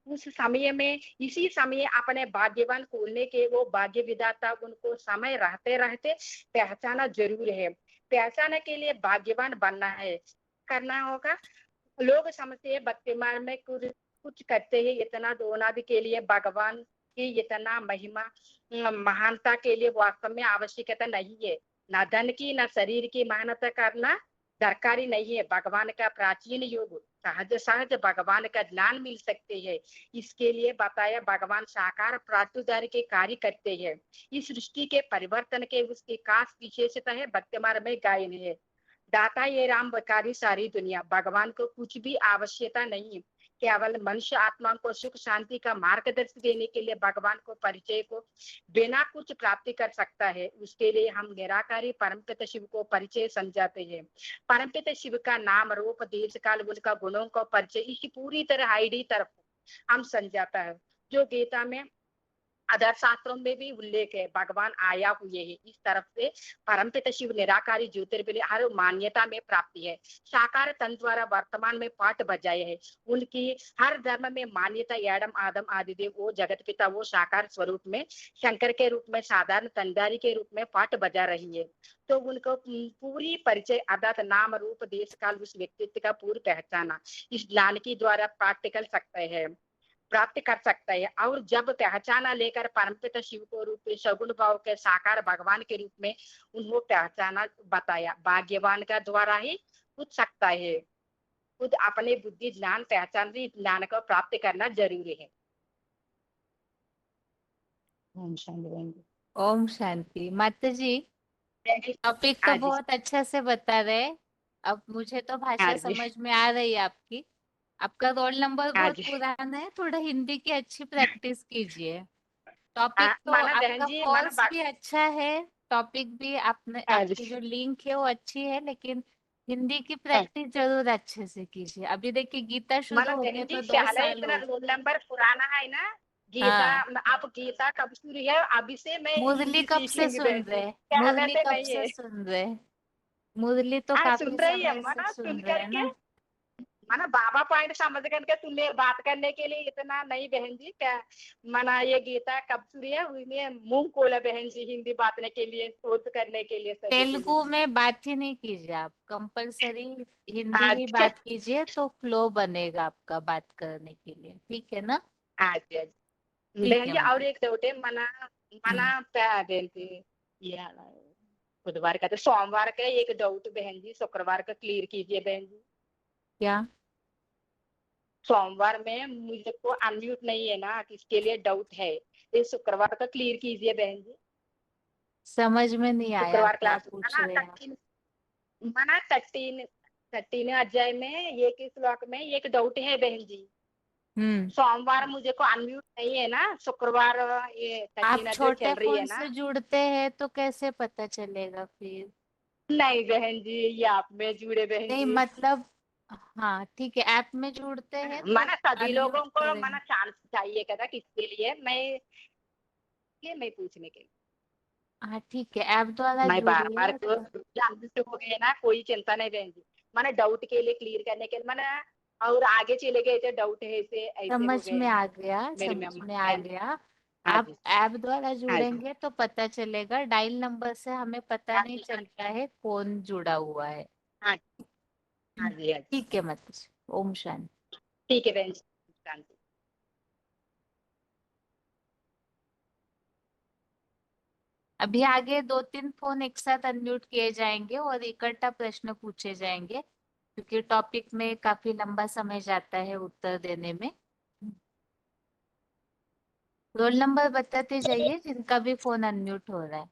उस समय में इसी समय अपने भाग्यवान खोलने के वो भाग्य विधाता उनको समय रहते रहते पहचाना जरूर है। पहचाने के लिए भाग्यवान बनना है, करना होगा। लोग समझते हैं वर्तमान में कुछ करते हैं इतना दोना भी के लिए भगवान की इतना महिमा महानता के लिए वास्तव में आवश्यकता नहीं है। न धन की न शरीर की मेहनत करना दरकारी नहीं है। भगवान का प्राचीन युग सहज सहज भगवान का ज्ञान मिल सकते हैं। इसके लिए बताया भगवान साकार प्रातुदार के कार्य करते हैं। इस सृष्टि के परिवर्तन के उसकी खास विशेषता है वर्तमान में गायन है। दाता ये राम बकारी सारी दुनिया। भगवान को कुछ भी आवश्यकता नहीं, केवल मनुष्य आत्मा को सुख शांति का मार्गदर्शन देने के लिए भगवान को परिचय को बिना कुछ प्राप्ति कर सकता है। उसके लिए हम निराकारी परमपिता शिव को परिचय समझाते हैं। परमपिता शिव का नाम रूप दीर्घ काल उनका गुणों को परिचय इसकी पूरी तरह आईडी तरफ हम समझाता है। जो गीता में अदर शास्त्रों में भी उल्लेख है भगवान आया हुए है। इस तरफ से परमपिता शिव निराकारी ज्योतिर्बिल हर मान्यता में प्राप्ति है। साकार तन द्वारा वर्तमान में पाठ बजाए है। उनकी हर धर्म में मान्यता एडम आदम आदिदेव वो जगत पिता वो साकार स्वरूप में शंकर के रूप में साधारण तंदारी के रूप में पाठ बजा रही है। तो उनको पूरी परिचय अर्थात नाम रूप देश काल उस व्यक्तित्व का पूरी पहचाना इस ज्ञान की द्वारा प्राप्त कर सकते हैं, प्राप्त कर सकता है। और जब पहचाना लेकर परमपिता शिव को रूप में सगुण भाव के साकार भगवान के रूप में उनको पहचाना बताया। भाग्यवान का द्वारा ही पूछ सकता है। खुद अपने बुद्धि ज्ञान पहचान ज्ञान को प्राप्त करना जरूरी है। ओम शांति। ओम शांति। माता जी टॉपिक तो बहुत अच्छा से बता रहे। अब मुझे तो भाषा समझ में आ रही है आपकी। आपका रोल नंबर बहुत पुराना है, थोड़ा हिंदी की अच्छी प्रैक्टिस कीजिए। टॉपिक तो आपका कोर्स भी अच्छा है, टॉपिक भी आपने आपकी जो लिंक है वो अच्छी है, लेकिन हिंदी की प्रैक्टिस जरूर अच्छे से कीजिए। अभी देखिए गीता शुरू हो गया तो 2 साल रोल नंबर पुराना है ना गीता। आप गीता कब शुरू है? अभी से मैं मुरली कब से सुन रहे? मुरली कब से सुन रहे? मुरली तो हाँ काफी सुन रही है समय से मना सुन सुन रहे हैं करके ना। मना बाबा पॉइंट समझ करके सुनने बात करने के लिए इतना नहीं बहन जी क्या। मना ये गीता कब सुनी है उन्हें मुंह खोला बहन जी हिंदी बातने के लिए सोच करने के लिए सभी के तेलुगु लिए। में बात ही नहीं कीजिए आप, कंपलसरी हिंदी ही अच्छा बात कीजिए तो फ्लो बनेगा आपका बात करने के लिए, ठीक है ना। अच्छा ठीक बहन है जी और मतलब। एक डाउट है मना मना क्या बहन जी ये बुधवार का तो सोमवार का एक डाउट बहन जी शुक्रवार का क्लियर कीजिए बहन जी। क्या सोमवार में मुझे को अनम्यूट नहीं है ना इसके लिए डाउट है ये शुक्रवार का क्लियर कीजिए बहन जी। समझ में नहीं आया शुक्रवार क्या क्लास है पूछ ना रहे हैं आप। 13 मना 13 अध्याय में एक श्लोक में एक डाउट है बहन जी। सोमवार मुझे को अनम्यूट नहीं है ना शुक्रवार ये 13 आप अध्याय छोटे चल रही है फोन ना। से जुड़ते हैं तो कैसे पता चलेगा फिर। नहीं बहन जी ये आप में जुड़े बहन नहीं जी। मतलब, हाँ ठीक है, ऐप में जुड़ते हैं तो मना सभी अनम्यूट लोगों को करेंगे। मना चांस चाहिए कहता किसके लिए मैं पूछने के लिए हाँ ठीक है, ऐप द्वारा मैं बार बार जुड़िए को तो अनम्यूट हो गए ना कोई चिंता नहीं बहन जी। मैंने डाउट के लिए क्लियर करने के लिए मैंने और आगे चले गए थे डाउट है ऐसे हो समझ गए में ना आ गया, मेरी समझ मम्मा में आ बहन। गया। हाँ आप जी ऐप द्वारा हाँ जी जुड़ेंगे तो पता चलेगा, डायल नंबर से हमें पता हाँ नहीं जी चलता है कौन जुड़ा हुआ है। हाँ जी हाँ जी हाँ जी। ठीक है मतलब। ओम शांति। ठीक है बहन जी शांति। अभी आगे 2-3 फोन एक साथ अनम्यूट किए जाएंगे और इकट्ठा प्रश्न पूछे जाएंगे, क्योंकि टॉपिक में काफी लंबा समय जाता है उत्तर देने में। रोल नंबर बताते जाइए जिनका भी फोन अनम्यूट हो रहा है।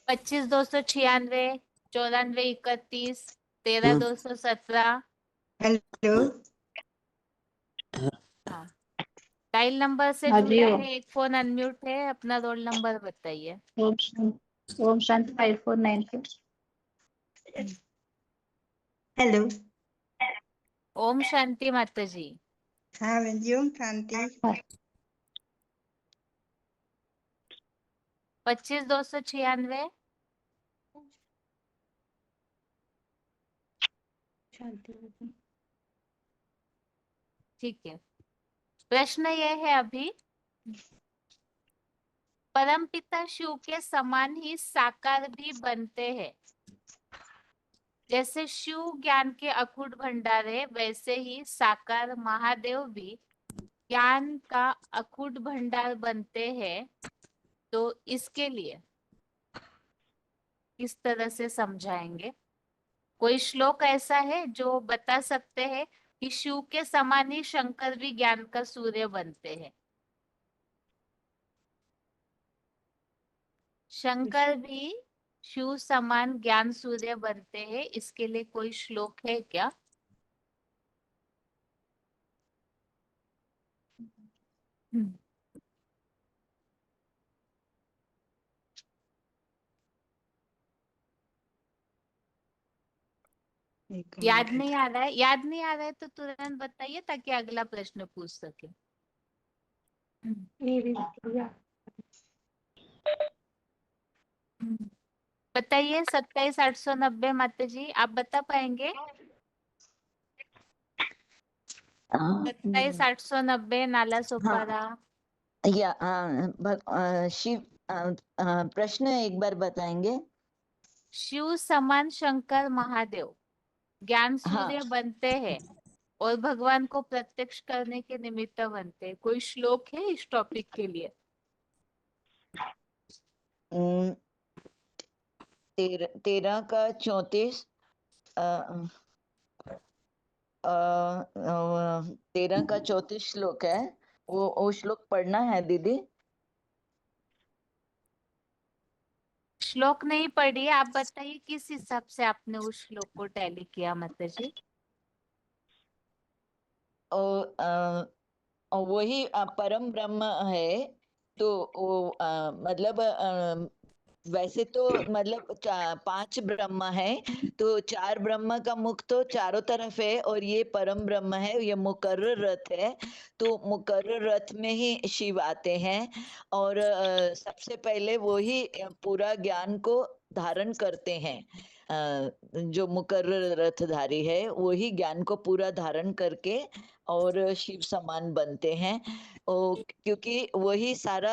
25-296, 94-31, 13-217। हेलो। हाँ, डायल नंबर से हाँ जुड़े जी हैं, एक फोन अनम्यूट है, अपना रोल नंबर बताइए। ओम शांति 5494। हेलो। ओम शांति माता जी। हाँ बहन जी ओम शांति। 25-296। ठीक है, प्रश्न यह है अभी, परमपिता शिव के समान ही साकार भी बनते हैं। जैसे शिव ज्ञान के अखूट भंडार है, वैसे ही साकार महादेव भी ज्ञान का अखूट भंडार बनते हैं। तो इसके लिए किस तरह से समझाएंगे। कोई श्लोक ऐसा है जो बता सकते हैं कि शिव के समान ही शंकर भी ज्ञान का सूर्य बनते हैं। शंकर भी शिव समान ज्ञान सूर्य बनते हैं, इसके लिए कोई श्लोक है क्या। हम्म, याद नहीं आ रहा है, याद नहीं आ रहा है तो तुरंत बताइए ताकि अगला प्रश्न पूछ सके। बताइए 27-890 माता जी, आप बता पाएंगे। 27-890 नाला सोपारा। शिव प्रश्न एक बार बताएंगे। शिव समान शंकर महादेव ज्ञान हाँ सूर्य बनते हैं और भगवान को प्रत्यक्ष करने के निमित्त बनते हैं। कोई श्लोक है इस टॉपिक के लिए। 13 का 34 13 का 34 श्लोक है, वो श्लोक पढ़ना है दीदी। श्लोक नहीं पढ़ी, आप बताइए किस हिसाब से आपने उस श्लोक को टैली किया माता जी। वही परम ब्रह्म है, तो वो मतलब वैसे तो मतलब 5 ब्रह्म है, तो 4 ब्रह्म का मुख तो चारों तरफ है और ये परम ब्रह्म है, ये मुकर्रर रथ है। तो मुकर्रर रथ में ही शिव आते हैं और सबसे पहले वो ही पूरा ज्ञान को धारण करते हैं। जो मुकर्रर रथधारी है वो ही ज्ञान को पूरा धारण करके और शिव समान बनते हैं। क्योंकि वही सारा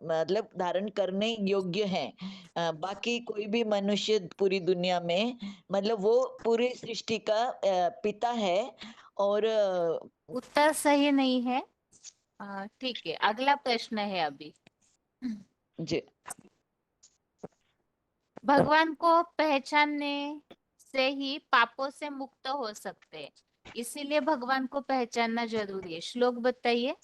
मतलब धारण करने योग्य है। बाकी कोई भी मनुष्य पूरी दुनिया में मतलब वो पूरी सृष्टि का पिता है और उत्तर सही नहीं है। ठीक है, अगला प्रश्न है अभी। जी भगवान को पहचानने से ही पापों से मुक्त हो सकते हैं, इसीलिए भगवान को पहचानना जरूरी है। श्लोक बताइए।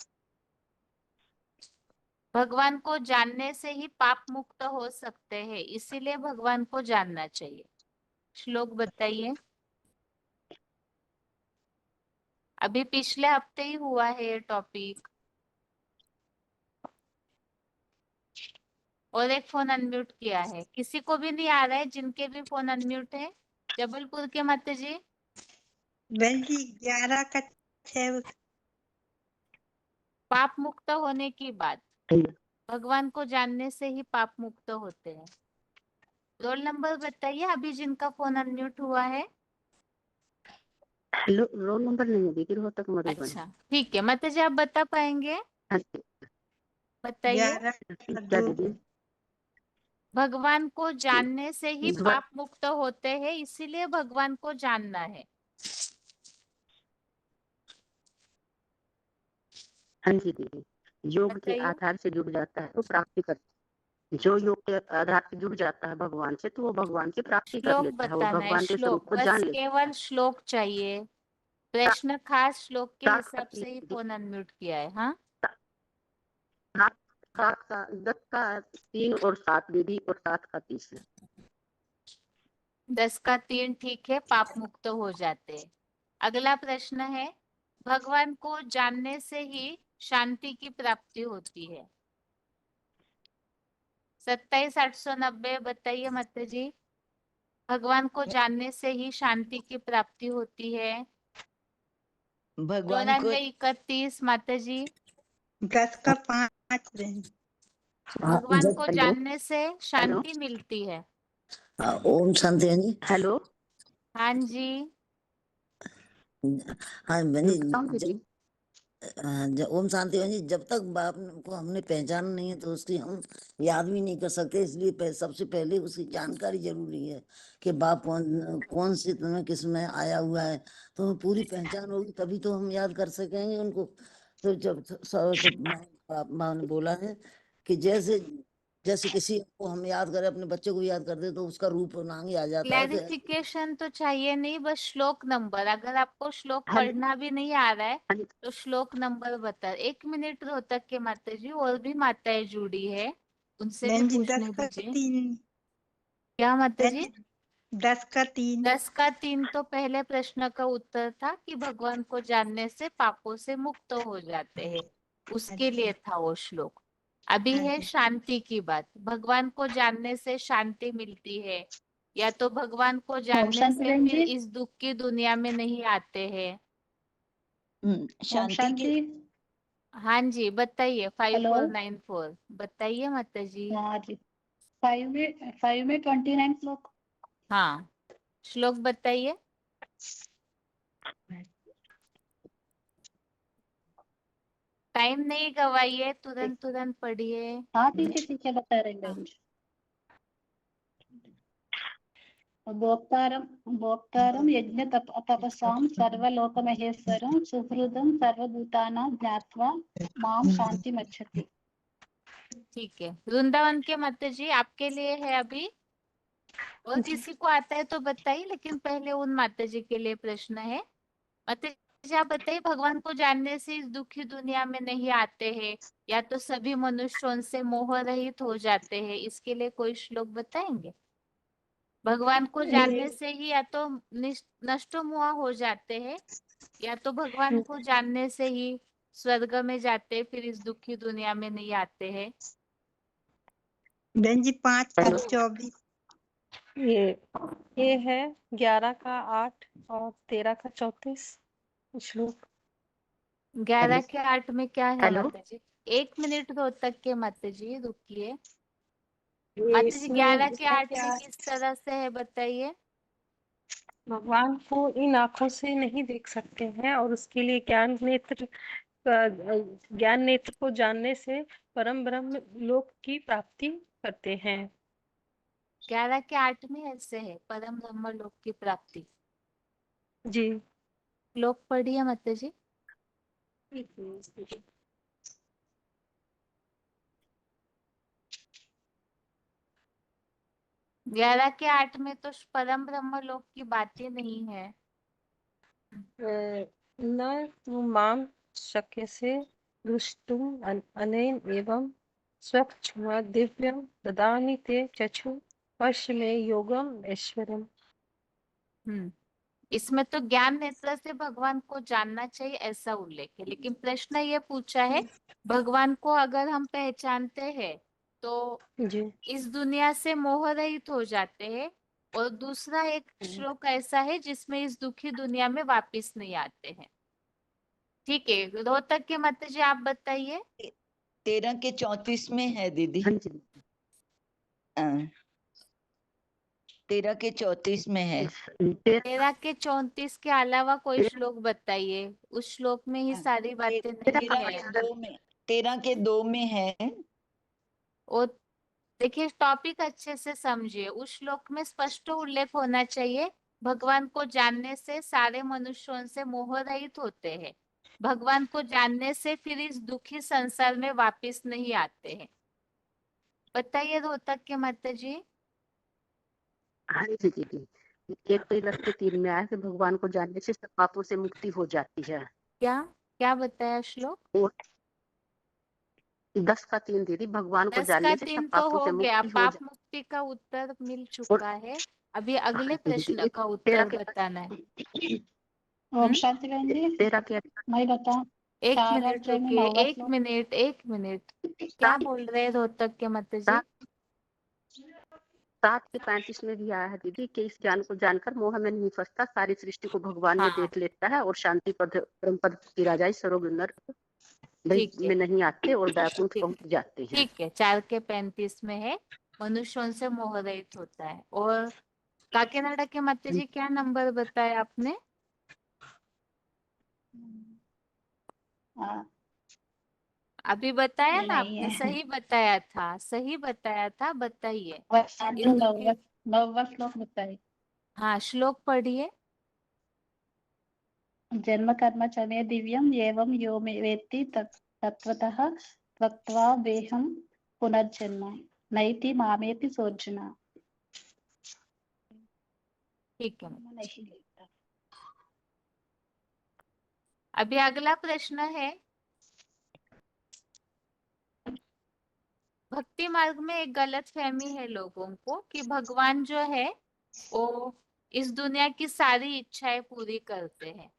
भगवान को जानने से ही पाप मुक्त हो सकते हैं, इसीलिए भगवान को जानना चाहिए। श्लोक बताइए। अभी पिछले हफ्ते ही हुआ है ये टॉपिक। और एक फोन अनम्यूट किया है, किसी को भी नहीं आ रहा है? जिनके भी फोन अनम्यूट है, जबलपुर के माता जी। बहन जी 11 का 6 पाप मुक्त होने की बात, भगवान को जानने से ही पाप मुक्त होते हैं। रोल नंबर बताइए अभी जिनका फोन अनम्यूट हुआ है। रोल नंबर नहीं है दीदी, रोहतक मधुबन। अच्छा ठीक है, माता जी आप बता पाएंगे? हाँ जी, बताइए। 11 क्या 2 दीदी? भगवान को जानने से ही इस बार पाप मुक्त होते हैं, इसीलिए भगवान को जानना है। हाँ जी दीदी, योग के बताइए। आधार से जुड़ जाता है तो प्राप्ति कर, जो योग के आधार से जुड़ जाता है भगवान से तो वो भगवान की प्राप्ति कर श्लोक लेता है, वो बताना है, भगवान के स्वरूप श्लोक, को बस जान लेता केवल श्लोक चाहिए। प्रश्न खास श्लोक के है। हिसाब से ही फोन अनम्यूट किया है। हाँ 7 का 10 का 3 और 7 दीदी, और 7 का 30 है। 10 का 3 ठीक है, पाप मुक्त हो जाते हैं। अगला प्रश्न है, भगवान को जानने से ही शांति की प्राप्ति होती है। 27,890 बताइए माता जी। भगवान को जानने से ही शांति की प्राप्ति होती है। भगवान को 94,31 माता जी। 10 का 5 बहन। भगवान को हेलो जानने से शांति मिलती है। ओम शांति है जी। हेलो, हाँ जी। हाँ बहन जी, बताऊं दीदी? ओम शांति है जी। जब तक बाप को हमने पहचाना नहीं है तो उसकी हम याद भी नहीं कर सकते, इसलिए सबसे पहले उसकी जानकारी जरूरी है कि बाप कौन से तुम्हें किस में आया हुआ है, तो पूरी पहचान होगी तभी तो हम याद कर सकेंगे उनको। तो जब बाप ने बोला है कि जैसे जैसे किसी को हम याद करें, अपने बच्चे को याद करते तो उसका रूप नांग आ जाता है। तो क्लैरिफिकेशन तो चाहिए नहीं, बस श्लोक नंबर। अगर आपको श्लोक हेलो, पढ़ना भी नहीं आ रहा है हाँ जी, तो श्लोक नंबर बता। 1 मिनट रोहतक के माता जी, और भी माताएं जुड़ी है, उनसे भी बहन जी 10 पूछने का दीजिए। 3 क्या माता बहन जी? जी 10 का 3 10 का 3 तो पहले प्रश्न का उत्तर था कि भगवान को जानने से पापों से मुक्त हो जाते हैं, उसके लिए था वो श्लोक। अभी हाँ है जी। शांति की बात। भगवान को जानने से शांति मिलती है, या तो भगवान को जानने से फिर इस दुख की दुनिया में नहीं आते हैं। शांति के हाँ जी बताइए। 5494 बताइए माता जी। हाँ जी, 5 में 29 श्लोक। हाँ श्लोक बताइए। टाइम नहीं गवाइए, तुरंत तुरंत पढ़िए। हाँ ठीक है बता रहे हैं। भोक्तारं यज्ञ तपसां सर्वलोक महेश्वरं सुहृदं सर्वभूतानां ज्ञात्वा माम शांतिमच्छति। ठीक है, वृंदावन के माता जी आपके लिए है अभी। और किसी को आता है तो बताइए, लेकिन पहले उन माता जी के लिए प्रश्न है। माता जी आप बताइए, भगवान को जानने से इस दुखी दुनिया में नहीं आते हैं, या तो सभी मनुष्य उनसे मोह रहित हो जाते हैं, इसके लिए कोई श्लोक बताएंगे? भगवान को जानने से ही या तो नष्ट मोह हो जाते हैं, या तो भगवान को जानने से ही स्वर्ग में जाते हैं, फिर इस दुखी दुनिया में नहीं आते हैं। बहन जी 5 का हेलो 24। ये है 11 का 8 और 13 का 34 श्लोक। 11 के 8 में क्या है हेलो माता जी? 1 मिनट रोहतक के माता जी रुकिए। ये माता जी इसमें 11 के इसमें 8 क्या में है? किस तरह से है बताइए। भगवान को इन आंखों से नहीं देख सकते हैं और उसके लिए ज्ञान नेत्र को जानने से परम ब्रह्म लोक की प्राप्ति करते हैं। 11 के 8 में ऐसे है परम ब्रह्म लोक की प्राप्ति। जी। लोक पढ़िए माता जी। ग्यारह के 8 में तो परम ब्रह्म लोक की बात ही नहीं है। न माम शक्य से दृष्टुम अनेन एवं स्वच्छ दिव्यम ददामि ते चक्षु पश्य में योगम ऐश्वर्यम। इसमें तो ज्ञान नेत्र से भगवान को जानना चाहिए ऐसा उल्लेख है, लेकिन प्रश्न ये पूछा है भगवान को अगर हम पहचानते हैं तो जी। इस दुनिया से मोह रहित हो जाते हैं, और दूसरा एक श्लोक ऐसा है जिसमें इस दुखी दुनिया में वापिस नहीं आते हैं। ठीक है, रोहतक के माता जी आप बताइए। 13 के 34 में है दीदी। हाँ जी 13 के 34 में है। 13 के 34 के अलावा कोई श्लोक बताइए। उस श्लोक में ही सारी बातें नहीं 13 है। के 2 में 13 के 2 में है। और देखिए टॉपिक अच्छे से समझिए, उस श्लोक में स्पष्ट उल्लेख होना चाहिए भगवान को जानने से सारे मनुष्यों से मोह रहित होते हैं, भगवान को जानने से फिर इस दुखी संसार में वापिस नहीं आते हैं। बताइए रोहतक के माता जी। हाँ जी दीदी 1 के 3 में आया कि भगवान को जानने से सब पापों से मुक्ति हो जाती है। क्या क्या बताया श्लोक? और 10 का 3 दीदी भगवान को 10 का जानने से 3 सब तो पापों हो से गया, मुक्ति हो पाप जाती मुक्ति का उत्तर मिल और चुका है। अभी अगले हाँ जी प्रश्न दीदी का 13 उत्तर के बताना है। ओम शांति बहन जी 13 के मैं बताऊं। एक 4 मिनट अध्याय में रुकिए, 9वां एक श्लोक। मिनट एक मिनट। क्या बोल रहे हैं रोहतक के माता जी? 7 के 35 में भी आया है दीदी कि इस ज्ञान को जानकर मोह में नहीं फंसता, सारी सृष्टि को भगवान में हाँ देख लेता है और शांति पद परम पद की राजाई सर्वोग नरक ठीक है में नहीं आते और बैकुंठ ठीक पहुंच जाते हैं। ठीक है। 4 के 35 में है मनुष्यों से मोह रहित होता है। और काकीनाडा के माता जी क्या नंबर बताया आपने? हाँ अभी बताया ना नहीं आपने, है सही बताया था, सही बताया था। बताइए शांति इस दुखी। 9वां श्लोक बताइए। हाँ श्लोक पढ़िए। जन्म कर्म च मे दिव्यम एवं यो मे वेत्ति तत्वतः त्यक्त्वा वेहम पुनर्जन्म नैति मामेति सोर्जुन। ठीक है। नहीं लेता। अभी अगला प्रश्न है, भक्ति मार्ग में एक गलत फहमी है लोगों को कि भगवान जो है वो इस दुनिया की सारी इच्छाएं पूरी करते हैं।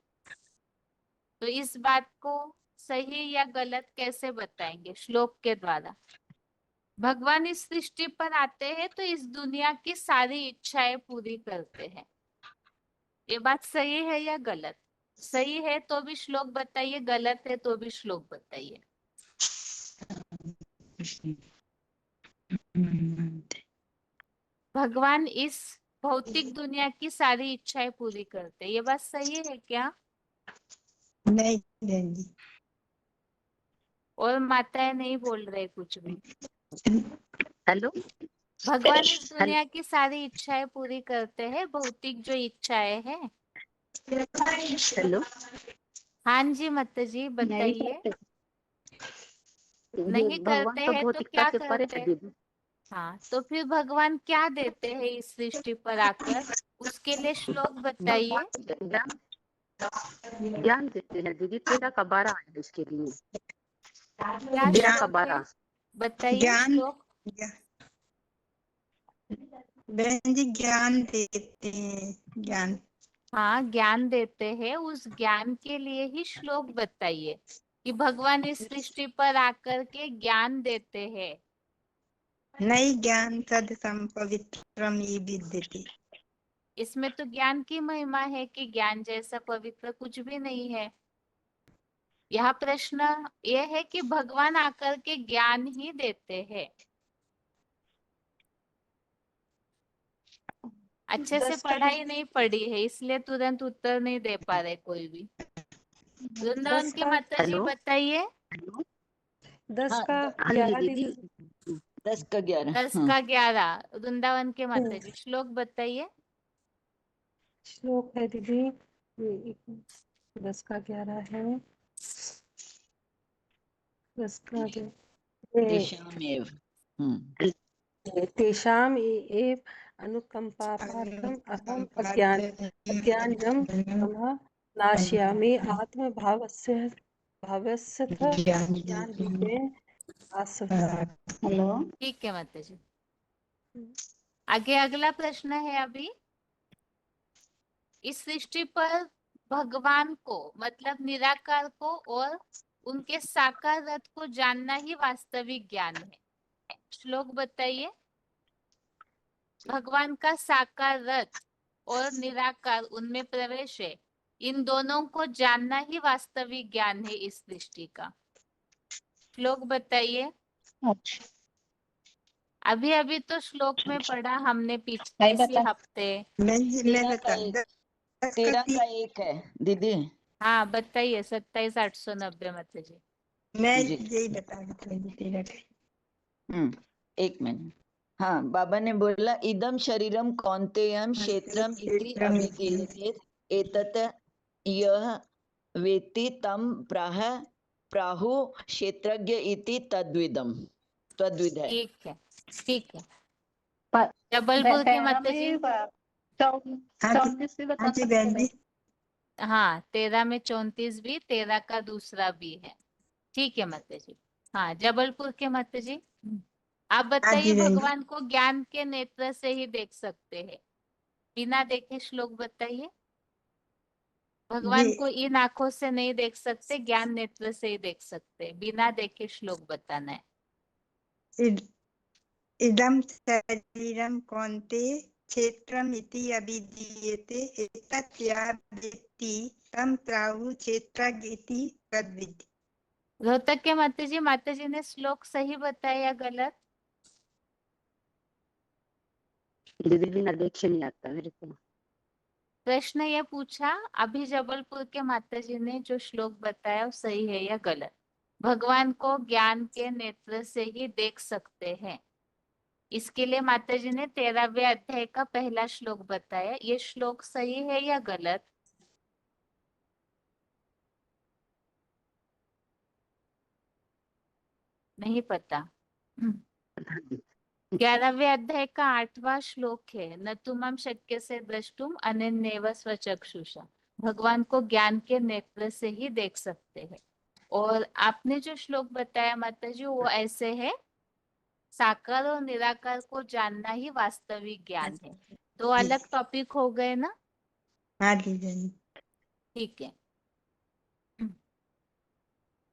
तो इस बात को सही या गलत कैसे बताएंगे श्लोक के द्वारा? भगवान इस सृष्टि पर आते हैं तो इस दुनिया की सारी इच्छाएं पूरी करते हैं, ये बात सही है या गलत? सही है तो भी श्लोक बताइए, गलत है तो भी श्लोक बताइए। भगवान इस भौतिक दुनिया की सारी इच्छाएं पूरी करते हैं, ये बात सही है क्या? नहीं बहन जी। और माताएं नहीं बोल रहे कुछ भी। हेलो भगवान इस दुनिया की सारी इच्छाएं पूरी करते हैं, भौतिक जो इच्छाएं हैं। हेलो हाँ जी माता जी नहीं बताइए। करते। नहीं भगवान करते तो हैं तो भौतिकता क्या से परे करते है हैं? दीदी। हाँ तो फिर भगवान क्या देते हैं इस सृष्टि पर आकर, उसके लिए श्लोक बताइए। भगवान ज्ञान देते हैं दीदी 13 का 12 है इसके लिए। क्या 13 का श्लोक है 12 बताइए ज्ञान श्लोक। बहन जी ज्ञान देते हैं ज्ञान। हाँ ज्ञान देते हैं, उस ज्ञान के लिए ही श्लोक बताइए कि भगवान इस सृष्टि पर आकर के ज्ञान देते हैं। नई ज्ञान तद संपवित्रम ये विद्यते। इसमें तो ज्ञान की महिमा है कि ज्ञान जैसा पवित्र कुछ भी नहीं है। यह प्रश्न ये है कि भगवान आकर के ज्ञान ही देते हैं। अच्छे से 10 का पढ़ाई नहीं पढ़ी है इसलिए तुरंत उत्तर नहीं दे पा रहे कोई भी। वृंदावन 10 की का माता जी बताइए। 10 हाँ का 11 दीदी। 10 का 11। 10 का 11 वृंदावन के माता जी श्लोक बताइए। श्लोक है दीदी, ये 10 का 11 है। 10 का तेषामेव। तेषाम् एव अनुकंपार्थम अहम अज्ञानम तमः नाशयामि आत्मभावस्य ज्ञान रूपेण आसक्ता। हेलो। ठीक है माता जी। आगे अगला प्रश्न है अभी। इस सृष्टि पर भगवान को मतलब निराकार को और उनके साकार रथ को जानना ही वास्तविक ज्ञान है। श्लोक बताइए। भगवान का साकार रथ और निराकार उनमें प्रवेश है, इन दोनों को जानना ही वास्तविक ज्ञान है इस सृष्टि का। श्लोक बताइए। अच्छा, अभी अभी तो श्लोक में पढ़ा हमने पिछले इसी हफ्ते। मैं 13 बता का 10 13 का का 1 है दीदी। हाँ बताइए। 27,890 माता जी। मैं जी। यही बता रही थी। 1 मिनट। हाँ, बाबा ने बोला इदम शरीरम कौन्तेयम क्षेत्रम इति अभिधीयते एतत् यह वेत्ति तम प्राहु क्षेत्रज्ञ इति तद्विदम। तद्विद है। ठीक है ठीक है। पर जबलपुर की 13 माता जी। में 34 भी बता सकते हैं। हाँ 13 में 34 भी, 13 का दूसरा भी है। ठीक है माता जी। हाँ जबलपुर के माता जी आप बताइए। भगवान को ज्ञान के नेत्र से ही देख सकते हैं, बिना देखे श्लोक बताइए। भगवान को इन आंखों से नहीं देख सकते, ज्ञान नेत्र से ही देख सकते, बिना देखे श्लोक बताना है। इदम शरीरम कौन्ते क्षेत्रम इति अभिधीयते एतत् यः वेत्ति तं प्राहुः क्षेत्रज्ञ इति तद्विद्। रोहतक के माता जी ने श्लोक सही बताया या गलत? दीदी निर्देशन नहीं आता मेरे को। प्रश्न ये पूछा अभी जबलपुर के माता जी ने जो श्लोक बताया वो सही है या गलत? भगवान को ज्ञान के नेत्र से ही देख सकते हैं, इसके लिए माता जी ने 13वें अध्याय का पहला श्लोक बताया। ये श्लोक सही है या गलत? नहीं पता। 11वें अध्याय का 8वां श्लोक है, न तुमम शक्य से द्रष्टुम अनन्येव स्वचक्षुषा। भगवान को ज्ञान के नेत्र से ही देख सकते हैं। और आपने जो श्लोक बताया माता जी वो ऐसे है, साकार और निराकार को जानना ही वास्तविक ज्ञान है। तो अलग टॉपिक हो गए ना। हाँ दीदी। ठीक है।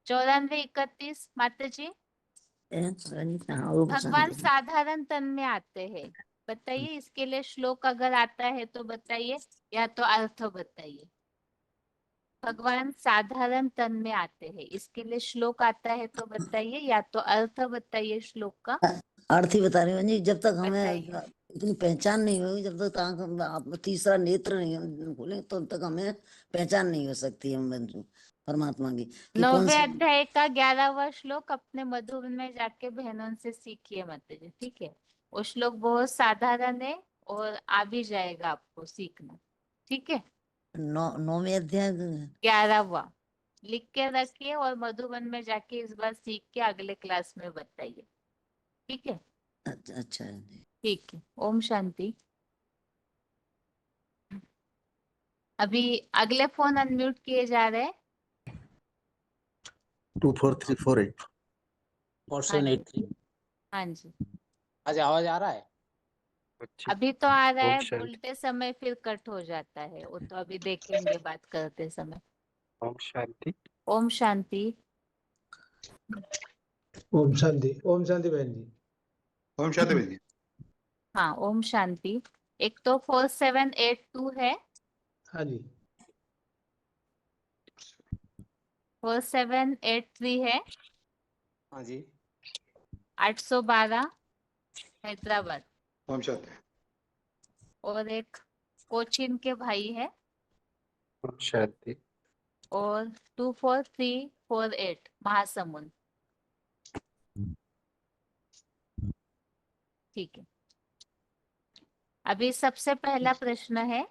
94-31 माता जी। भगवान साधारण तन में आते हैं, बताइए। इसके लिए श्लोक अगर आता है तो बताइए, या तो अर्थ बताइए। भगवान साधारण तन में आते हैं, इसके लिए श्लोक आता है तो बताइए, या तो अर्थ बताइए श्लोक का। अर्थ ही बता रही हूँ जी। जब तक हमें इतनी पहचान नहीं होगी, जब तक आप तीसरा नेत्र नहीं खोलें तब तक हमें पहचान नहीं हो सकती हम परमात्मा की। 9वें अध्याय का 11वां श्लोक अपने मधुबन में जाके बहनों से सीखिए माता जी, ठीक है। वो श्लोक बहुत साधारण है और आ भी जाएगा आपको सीखना, ठीक है। 9वें अध्याय 11वां लिख के रखिए और मधुबन में जाके इस बार सीख के अगले क्लास में बताइए, ठीक है। अच्छा ठीक है। ओम शांति। अभी अगले फोन अनम्यूट किए जा रहे हैं। 24348 4783। हाँ जी आज आवाज आ रहा है? अभी तो आ रहा है, ओम शांति। बोलते समय फिर कट हो जाता है, वो तो अभी देखेंगे बात करते समय। ओम शांति। ओम शांति। ओम शांति। ओम शांति बहन जी। ओम शांति बहन जी। हाँ, ओम शांति। एक तो 4782 है, हाँ जी। 4783 है, हाँ जी। 812 हैदराबाद, ओम शांति। और एक कोचिन के भाई है, ओम शांति। और 24348 महासमुंद। ठीक है। अभी सबसे पहला प्रश्न है,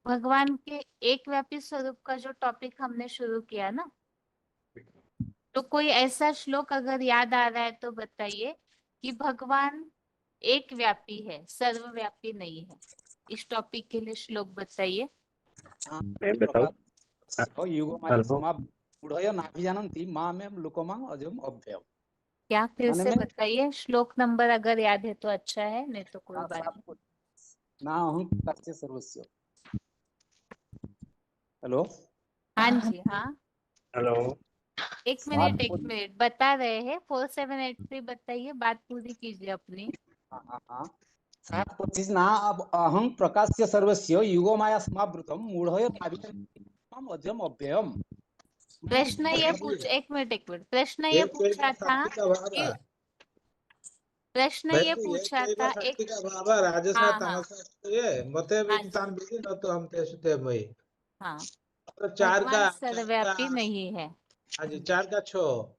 भगवान के एक व्यापी स्वरूप का जो टॉपिक हमने शुरू किया ना, तो कोई ऐसा श्लोक अगर याद आ रहा है तो बताइए कि भगवान एक व्यापी है, सर्वव्यापी नहीं है। इस टॉपिक के लिए श्लोक बताइए। मैं बताऊं? क्या फिर माने से में बताइए, श्लोक नंबर अगर याद है तो अच्छा है, नहीं तो कोई बात नहीं। ना हूं तस्य सर्वस्य। हेलो। हाँ जी, हाँ। हेलो। एक मिनट बता रहे हैं। 4783 बताइए, बात पूरी कीजिए अपनी। हाँ 725 ना अब अहं प्रकाश्य सर्वस्य युगो माया समावृतम मूढ़यो नाभितम अजम अव्ययम। प्रश्न ये पूछ, एक मिनट प्रश्न ये पूछा था कि प्रश्न ये पूछा था एक, हाँ हाँ हाँ, भगवान सर्वव्यापी नहीं है। हाँ जी, 4 का 6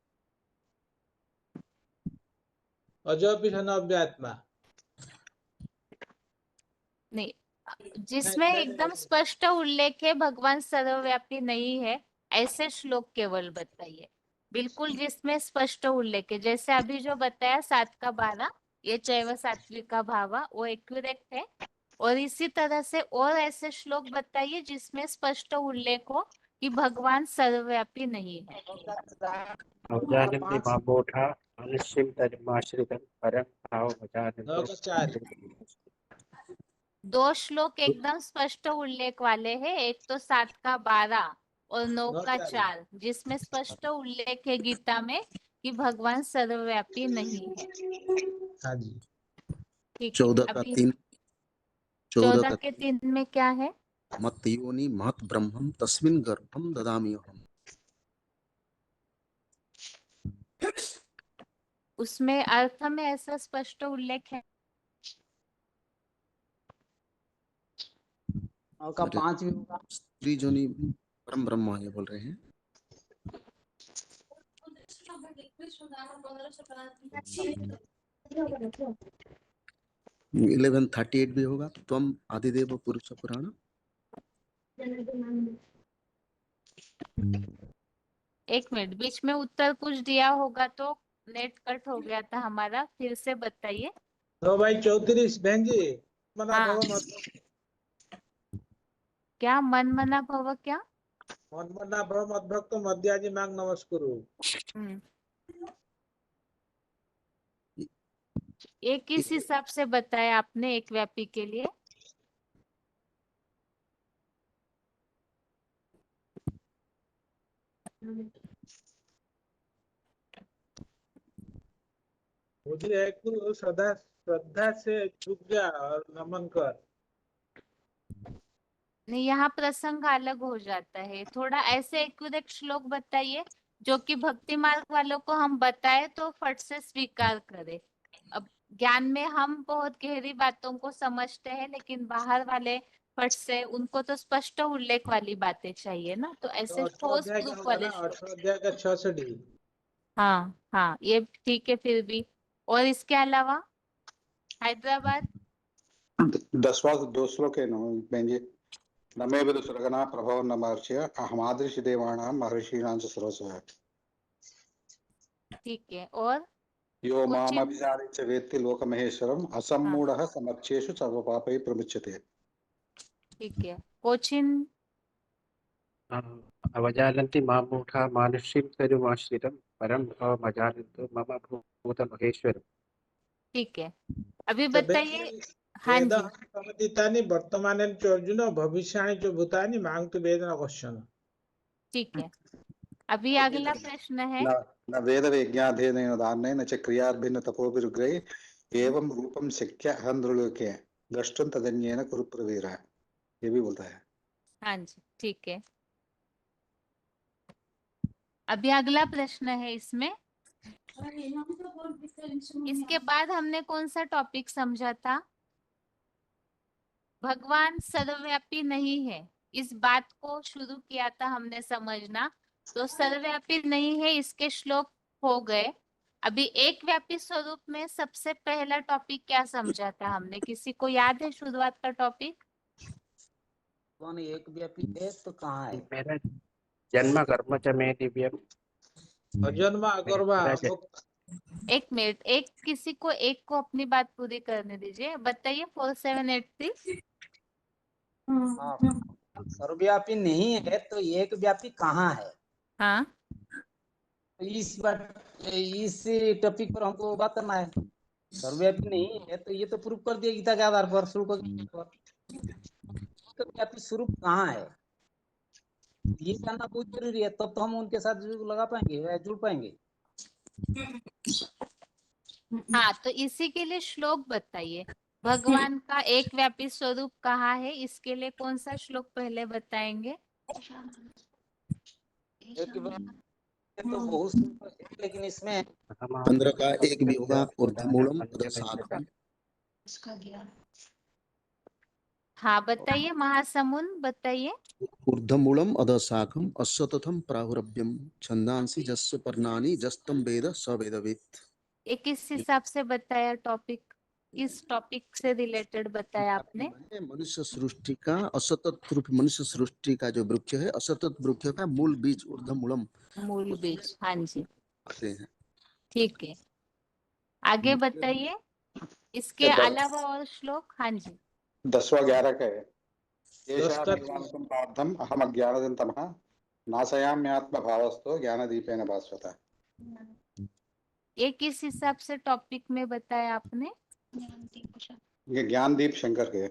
अजोपि अव्यात्मा नहीं, जिसमें एकदम स्पष्ट उल्लेख है भगवान सर्वव्यापी नहीं है, ऐसे श्लोक केवल बताइए। बिल्कुल जिसमें स्पष्ट उल्लेख है, जैसे अभी जो बताया 7 का 12, ये चैव सात्विक का भावा, वो एक्यूरेट है। और इसी तरह से और ऐसे श्लोक बताइए जिसमें स्पष्ट उल्लेख हो कि भगवान सर्वव्यापी नहीं है। अवजानन्ति मामूढ़ा मनुष्यं तन्माश्रितं परं भाव अवजानन्तो। 2 श्लोक एकदम स्पष्ट उल्लेख वाले हैं, एक तो 7 का 12 और 9 का 4, जिसमें स्पष्ट उल्लेख है गीता में कि भगवान सर्वव्यापी नहीं है। हाँ जी। ठीक है। 14 का अभी 3 14 के 3 में क्या है? मत योनि महत ब्रह्मम तस्मिन् गर्भम ददामि अहम्। उसमें अर्थ में ऐसा स्पष्ट उल्लेख है? का 5 भी होगा। स्त्री जोनि परम ब्रह्म ये बोल रहे हैं। 1138 भी होगा, त्वम आदिदेव पुरुष पुराण। एक मिनट, बीच में उत्तर कुछ दिया होगा तो नेट कट हो गया था हमारा, फिर से बताइए। तो भाई 34 बहन जी, मना हाँ। भव मत क्या मन मना भव, क्या? मन मना भव मत भक्त मध्याजी मांग नमस्कुरु। ये किस हिसाब से बताया आपने एक व्यापी के लिए? मुझे है कि सदा श्रद्धा से झुक जा और नमन कर। नहीं, यहाँ प्रसंग अलग हो जाता है थोड़ा। ऐसे एक्यूरेट श्लोक बताइए जो कि भक्ति मार्ग वालों को हम बताए तो फट से स्वीकार करे। अब ज्ञान में हम बहुत गहरी बातों को समझते हैं, लेकिन बाहर वाले फट से उनको तो स्पष्ट उल्लेख वाली बातें चाहिए ना, तो ऐसे ठोस अध्याय का प्रूफ होगा वाले ना, श्लोक। 18 अध्याय का 66। हाँ हाँ, ये ठीक है फिर भी। और इसके अलावा हैदराबाद 10वां 2 श्लोक है ना बहन जी। नमे विदु सुरगना प्रभव न महर्षि अहमादृश देवानां महर्षीणां च सर्वस्व। ठीक है। और यो कोचिन, मामभिजाने च वेत्ति लोकमहेश्वरम् असम्मूढ़ः समर्थ्येषु सर्वपापैः प्रमुच्यते। ठीक है। कोचिन अवजानन्ति मामूढ़ा मानुष्यं तनुमाश्रितं परं भाव अजानन्तो मम भूत महेश्वरम्। ठीक है। अभी अच्छा, बताइए। हाँ वेद जी, समतीतानि वर्तमाने च अर्जुन भविष्याणि च भूतानि मांग तु वेद न क्वेश्चन। ठीक है। अभी अगला प्रश्न है न वेद विज्ञाधेन दानेन च क्रियाभिन्न तपोभिरुग्रैः एवं रूपम शक्य हंद्रलोके द्रष्टुं तदन्येन कुरु प्रवीरा, ये भी बोलता है। हाँ जी, ठीक है। अभी अगला प्रश्न है इसमें। इसके बाद हमने कौन सा टॉपिक समझा था? भगवान सर्वव्यापी नहीं है, इस बात को शुरू किया था हमने समझना। तो सर्वव्यापी नहीं है, इसके श्लोक हो गए। अभी एक व्यापी स्वरूप में सबसे पहला टॉपिक क्या समझा था हमने? किसी को याद है शुरुआत का टॉपिक? कौन एक व्यापी है तो कहाँ है? मेरा जन्म कर्म च मे दिव्यम। अजन्मा अकर्मा एक मिनट, एक किसी को एक को अपनी बात पूरी करने दीजिए। बताइए 4783। हाँ, सर्वव्यापी नहीं है तो एक व्यापी कहाँ है? हाँ, तो इस टॉपिक पर हमको बात करना है। सर्वव्यापी नहीं है तो ये तो प्रूफ कर दिया गीता के आधार पर, श्लोकों के आधार पर। तो व्यापी स्वरूप कहाँ है ये जानना बहुत जरूरी है, तब तो हम उनके साथ लगा पाएंगे, जुड़ पाएंगे। हाँ, तो इसी के लिए श्लोक बताइए। भगवान का एक व्यापी स्वरूप कहाँ है, इसके लिए कौन सा श्लोक पहले बताएंगे? एक तो बहुत है, लेकिन इसमें 15 का एक भी होगा। ऊर्ध्वमूलम अधोशाखम। हाँ बताइए, महासमुन बताइए। ऊर्ध्वमूलम अधोशाखम असततम प्राहुरभ्यम छंदांसि जस्य पर्णानि जस्तम वेद स वेदवित्। ये किस हिसाब से बताया टॉपिक? किस टॉपिक से रिलेटेड बताया आपने? मनुष्य सृष्टि का असतत रूप, मनुष्य सृष्टि का जो वृक्ष है, असतत वृक्ष का मूल बीज ऊर्ध्वमूलम, मूल बीज। हाँ जी, हैं। ठीक है, आगे बताइए। इसके अलावा और श्लोक? हाँ जी, 10वां 11 का है। येषा निर्वाणकं पार्थम् अहम् अज्ञानदं तमः नाशयाम्यात्मभावस्तो ज्ञानदीपेन भास्वता। ये किस हिसाब से टॉपिक में बताया आपने? ये ज्ञानदीप शंकर के।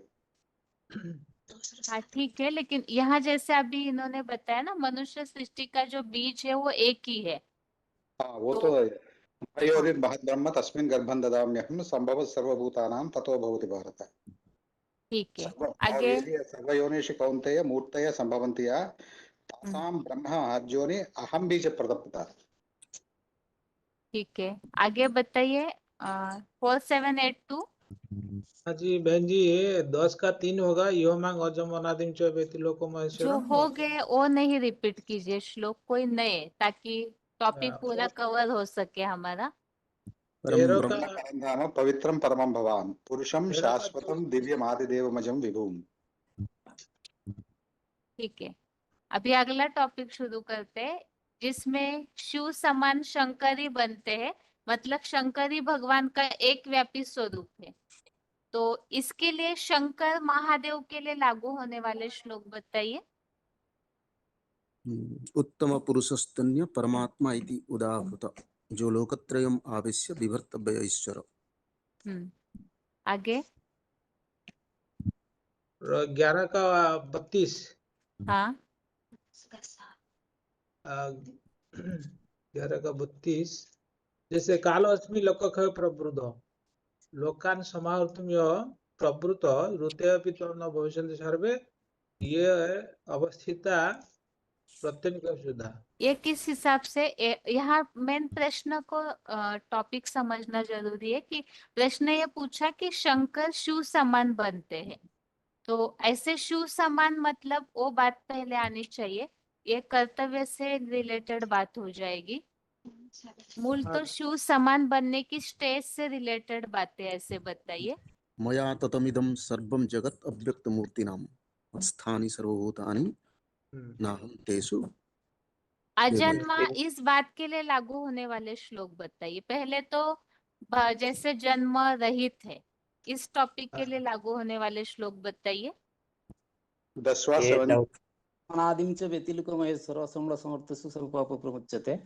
हाँ ठीक है, लेकिन यहाँ जैसे अभी इन्होंने बताया ना, मनुष्य सृष्टि का जो बीज है वो एक ही है। हाँ वो तो है। मयोरिन् महद् ब्रह्म तस्मिन् गर्भं ददाम्यहं संभवः सर्वभूतानां ततो भवति भारत। ठीक है, आगे। सर्वयोनिषु कौन्तेय मूर्तयः सम्भवन्ति या तासां ब्रह्म अर्जुनि अहं बीज प्रदत्ता। ठीक है, आगे बताइए। 4782। हाँ जी बहन जी, ये 10 का 3 होगा। यो मांग अजम अनादिम च वेति लोको जो महेश्वरम। हो गए वो नहीं रिपीट कीजिए श्लोक, कोई नए, ताकि टॉपिक पूरा कवर हो सके हमारा। परम पवित्रम परमं भवान पुरुषम शाश्वतम दिव्यम आदिदेवमजम विभुम। ठीक है, अभी अगला टॉपिक शुरू करते हैं, जिसमें शिव समान शंकरी बनते हैं, मतलब शंकरी भगवान का एक व्यापी स्वरूप है। तो इसके लिए शंकर महादेव के लिए लागू होने वाले श्लोक बताइए। उत्तम पुरुषस्तन्य परमात्मा इति उदाहृत जो लोकत्रयम् आवेश्य विभर्तव्य ईश्वर। आगे 11 का 32। हाँ 11 का 32। जैसे कालो अस्मि लोकक्षय प्रवृद्धो लोकान समाहर्तुम यः प्रवृत्त ऋते अपि न भविष्यन्ति सर्वे ये अवस्थिता प्रत्येक शुद्धा। ये किस हिसाब से? यहाँ मेन प्रश्न को टॉपिक समझना जरूरी है कि प्रश्न ये पूछा कि शंकर शिव समान बनते हैं, तो ऐसे शिव समान मतलब वो बात पहले आनी चाहिए। ये कर्तव्य से रिलेटेड बात हो जाएगी। मूल तो शिव समान बनने की स्टेज से रिलेटेड बातें, ऐसे बताइए। मया ततमिदं सर्वं जगत् अव्यक्त मूर्तिनां स्थानि सर्वभूतानि नाहं तेषु। अजन्मा, इस बात के लिए लागू होने वाले श्लोक बताइए। पहले तो जैसे जन्म रहित है, इस टॉपिक के लिए लागू होने वाले श्लोक बताइए। 10वां 7 अनादिम च वेति लोको महेश्वर असंबल समर्थसु सर्वपाप प्रमुच्यते।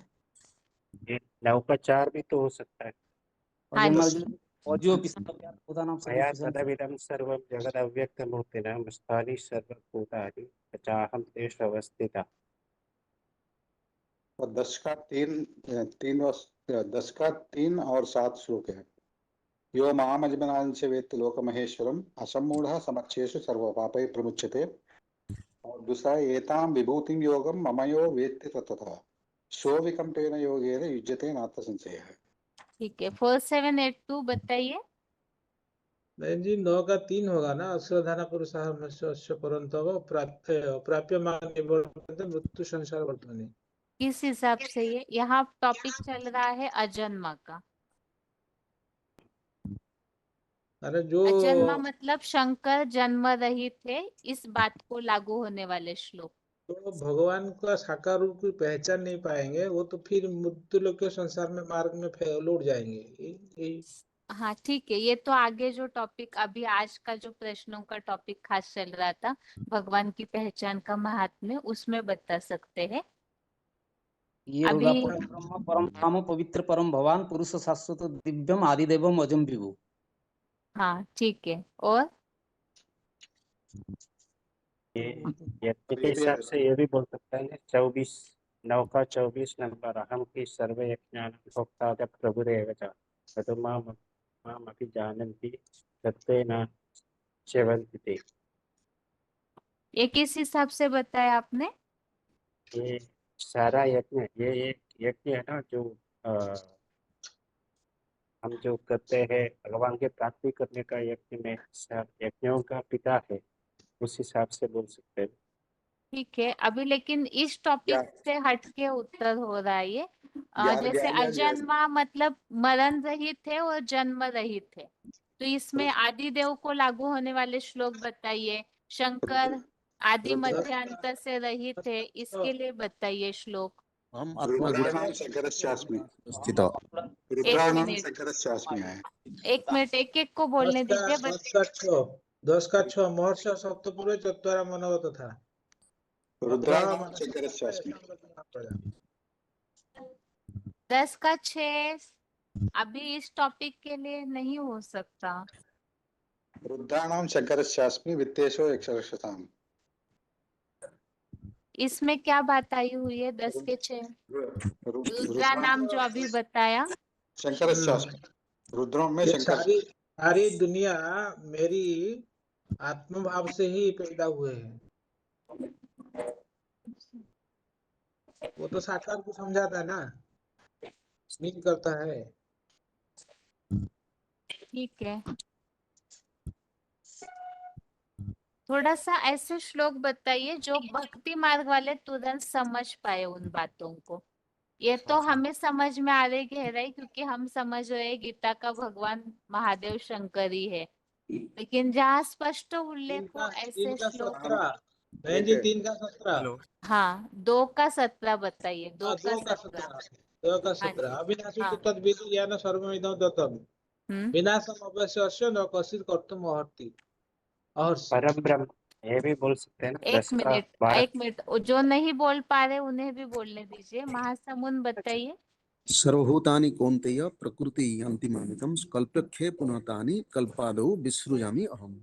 ये 9 का 4 भी तो हो सकता है। मया तदमिदं सर्वं जगदव्यक्तमूर्तिना स्थानि सर्वभूतानि चाहं तेषु अवस्थितः। और 10 का 3 और 7 श्लोक है। यो मामजमनांच वेत्ति लोकमहेश्वरम असम्मूढ़ समक्षेषु सर्वपापै प्रमुच्यते। और दूसरा है एताम विभूतिम योगम ममयो वेत्ति ततः सो विकम्पेन योगेन युज्यते नात्र संशयः। ठीक है, 4782 बताइए। नहीं जी, 9 का 3 होगा ना। अश्वधाना पुरुषः मनुष्य परंतव प्राप्य मान निवर्तन्ते मृत्यु संसार वर्तने। किस हिसाब से ये यहाँ टॉपिक चल रहा है अजन्मा का। अरे जो अजन्मा मतलब शंकर जन्म रहित थे, इस बात को लागू होने वाले श्लोक। तो भगवान का साकार रूप की पहचान नहीं पाएंगे, वो तो फिर मृत्यु लोक के संसार में मार्ग में लौट जाएंगे। हाँ ठीक है, ये तो आगे जो टॉपिक अभी आज का जो प्रश्नों का टॉपिक खास चल रहा था भगवान की पहचान का महात्म्य, उसमें बता सकते हैं। ये होगा अभी परम ब्रह्म परम धाम पवित्र परम भगवान पुरुष शाश्वत दिव्यम आदिदेवम अजम विभु। हाँ ठीक है, और ये यज्ञ के हिसाब से ये भी बोल सकता है 24 9 का 24 नंबर अहम की सर्व यज्ञान भोक्ता प्रभुरेव च तदमामपि जानन्ति तत्तेन सेवन्ति ते। ये किस हिसाब से बताया आपने। ये सारा यज्ञ, ये एक यज्ञ है ना जो हम जो करते हैं भगवान के प्राप्ति करने का यज्ञ में यज्ञों का पिता है, उस हिसाब से बोल सकते हैं। ठीक है, अभी लेकिन इस टॉपिक से हटके उत्तर हो रहा है ये। जैसे अजन्मा मतलब मरण रहित थे और जन्म रहित थे, तो इसमें आदि देव को लागू होने वाले श्लोक बताइए। शंकर आदि मध्य अंत से रहित थे, इसके लिए बताइए श्लोक। हम रुद्राणाम शंकरस्यास्मि स्थितः रुद्राणाम मिनट। शंकरस्यास्मि है। एक मिनट, एक एक को बोलने दीजिए। 10 का 6 महर्षि सप्तपुरे चत्वारा मनवत था। रुद्राणाम शंकरस्यास्मि 10 का 6 अभी इस टॉपिक के लिए नहीं हो सकता। रुद्राणाम शंकरस्यास्मि वित्तेषु अक्षरशताम। इसमें क्या बात आई हुई है 10 के 6? रुद्रा नाम जो अभी बताया। शंकरस्यास्मि, रुद्रों में ये शंकर। सारी दुनिया मेरी आत्मभाव से ही पैदा हुए हैं। वो तो साकार को समझाता है ना, स्नेह करता है। ठीक है, थोड़ा सा ऐसे श्लोक बताइए जो भक्ति मार्ग वाले तुरंत समझ पाए उन बातों को। ये तो हमें समझ में आ रही गहराई, क्योंकि हम समझ रहे हैं गीता का भगवान महादेव शंकर ही है, लेकिन जहाँ स्पष्ट उल्लेख हो ऐसे श्लोक। 3 का 17। हाँ, 2 का 17 बताइए। 2 का 17। 2 का 17 अविनाशी तो तद्विधि ज्ञान सर्वमिदं दत्तम विनाशम अवश्य न कश्चित् कर्तुम् अर्हति। और परम ब्रह्म ये भी बोल सकते हैं ना। 10 का 12। एक मिनट, जो नहीं बोल पा रहे उन्हें भी बोलने दीजिए। महासमुन बताइए। सर्वभूतानि कौन्तेय प्रकृति अंतिमानिकं कल्पक्षे पुनः तानि कल्पादौ विसृजामि अहम्।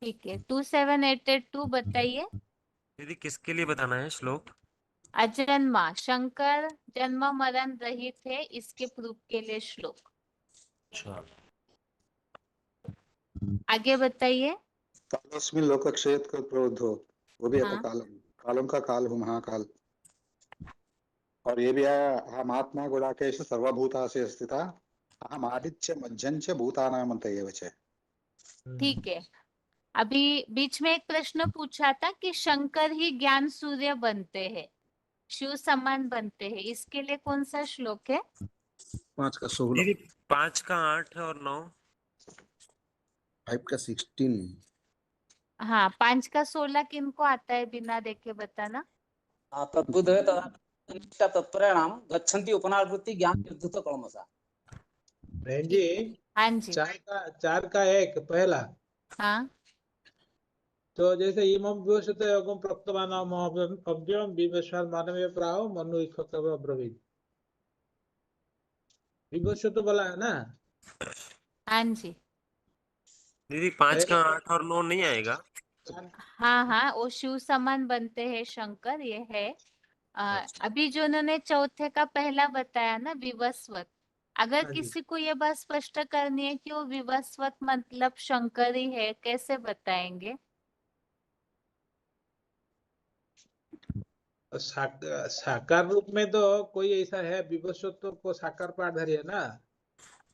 ठीक है, 27882 बताइए। दीदी किसके लिए बताना है श्लोक? अजन्मा शंकर जन्म मरण रहित थे, इसके प्रूफ के लिए श्लोक। अच्छा, आगे बताइए। कालोस्मिन लोकक्षयेत कर प्रवृद्धो, वो भी है तो कालम का काल हूँ महाकाल। और ये भी है अहम आत्मा गुणाकेश सर्वभूतासु स्थिता अहम आदित्य मध्यंच भूतानामन्तयेव च। ठीक है, अभी बीच में एक प्रश्न पूछा था कि शंकर ही ज्ञान सूर्य बनते हैं, शिव समान बनते हैं, इसके लिए कौन सा श्लोक है? 5 का 16। दीदी 5 का 8 और 9। 5 का 16। हाँ, 5 का 16 किनको आता है बिना देखे बताना। तद्बुद्धे तनिष्ठा तत्पराणाम गच्छन्ति उपनावृत्ति ज्ञान विद्युत कलमसा। बहन जी, हाँ जी, 4 का 1 पहला। हाँ, तो जैसे इमं विवशते योगम प्रक्तवानाम अव्ययम विवस्वान मानवीय प्राहो मनु इखतव ब्रवीत। विवश तो बोला है ना। हाँ जी, दीदी 5 का 8 और 9 नहीं आएगा? हाँ हाँ, वो शिव समान बनते हैं शंकर, ये है। अभी जो उन्होंने चौथे का पहला बताया ना विवस्वत, अगर हाँ जी। किसी को ये बात स्पष्ट करनी है कि वो विवस्वत मतलब शंकर ही है, कैसे बताएंगे? साकार रूप में तो कोई ऐसा है, विवस्वत को साकार पाठधारी है ना,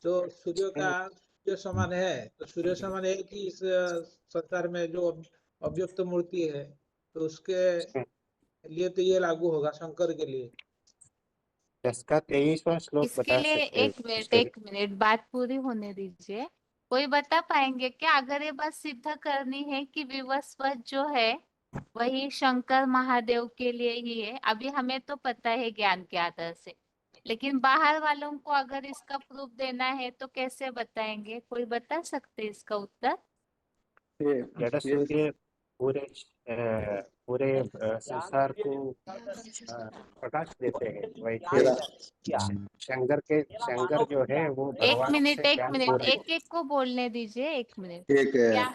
जो सूर्य का सूर्य समान है, तो सूर्य समान है कि इस संसार में जो अव्यक्त मूर्ति है, तो उसके लिए तो ये लागू होगा शंकर के लिए। 10 का 23वां श्लोक इसके बता लिए सकते हैं एक मिनट बात पूरी होने दीजिए। कोई बता पाएंगे क्या, अगर ये बात सिद्ध करनी है कि विवस्वत जो है वही शंकर महादेव के लिए ही है, अभी हमें तो पता है ज्ञान के आधार से, लेकिन बाहर वालों को अगर इसका प्रूफ देना है तो कैसे बताएंगे? कोई बता सकते इसका उत्तर? जड़ सूर्य पूरे संसार को प्रकाश देते हैं, वैसे शंकर जो है वो भगवान से ज्ञान पूर्ण है। एक को बोलने दीजिए, एक मिनट। एक क्या?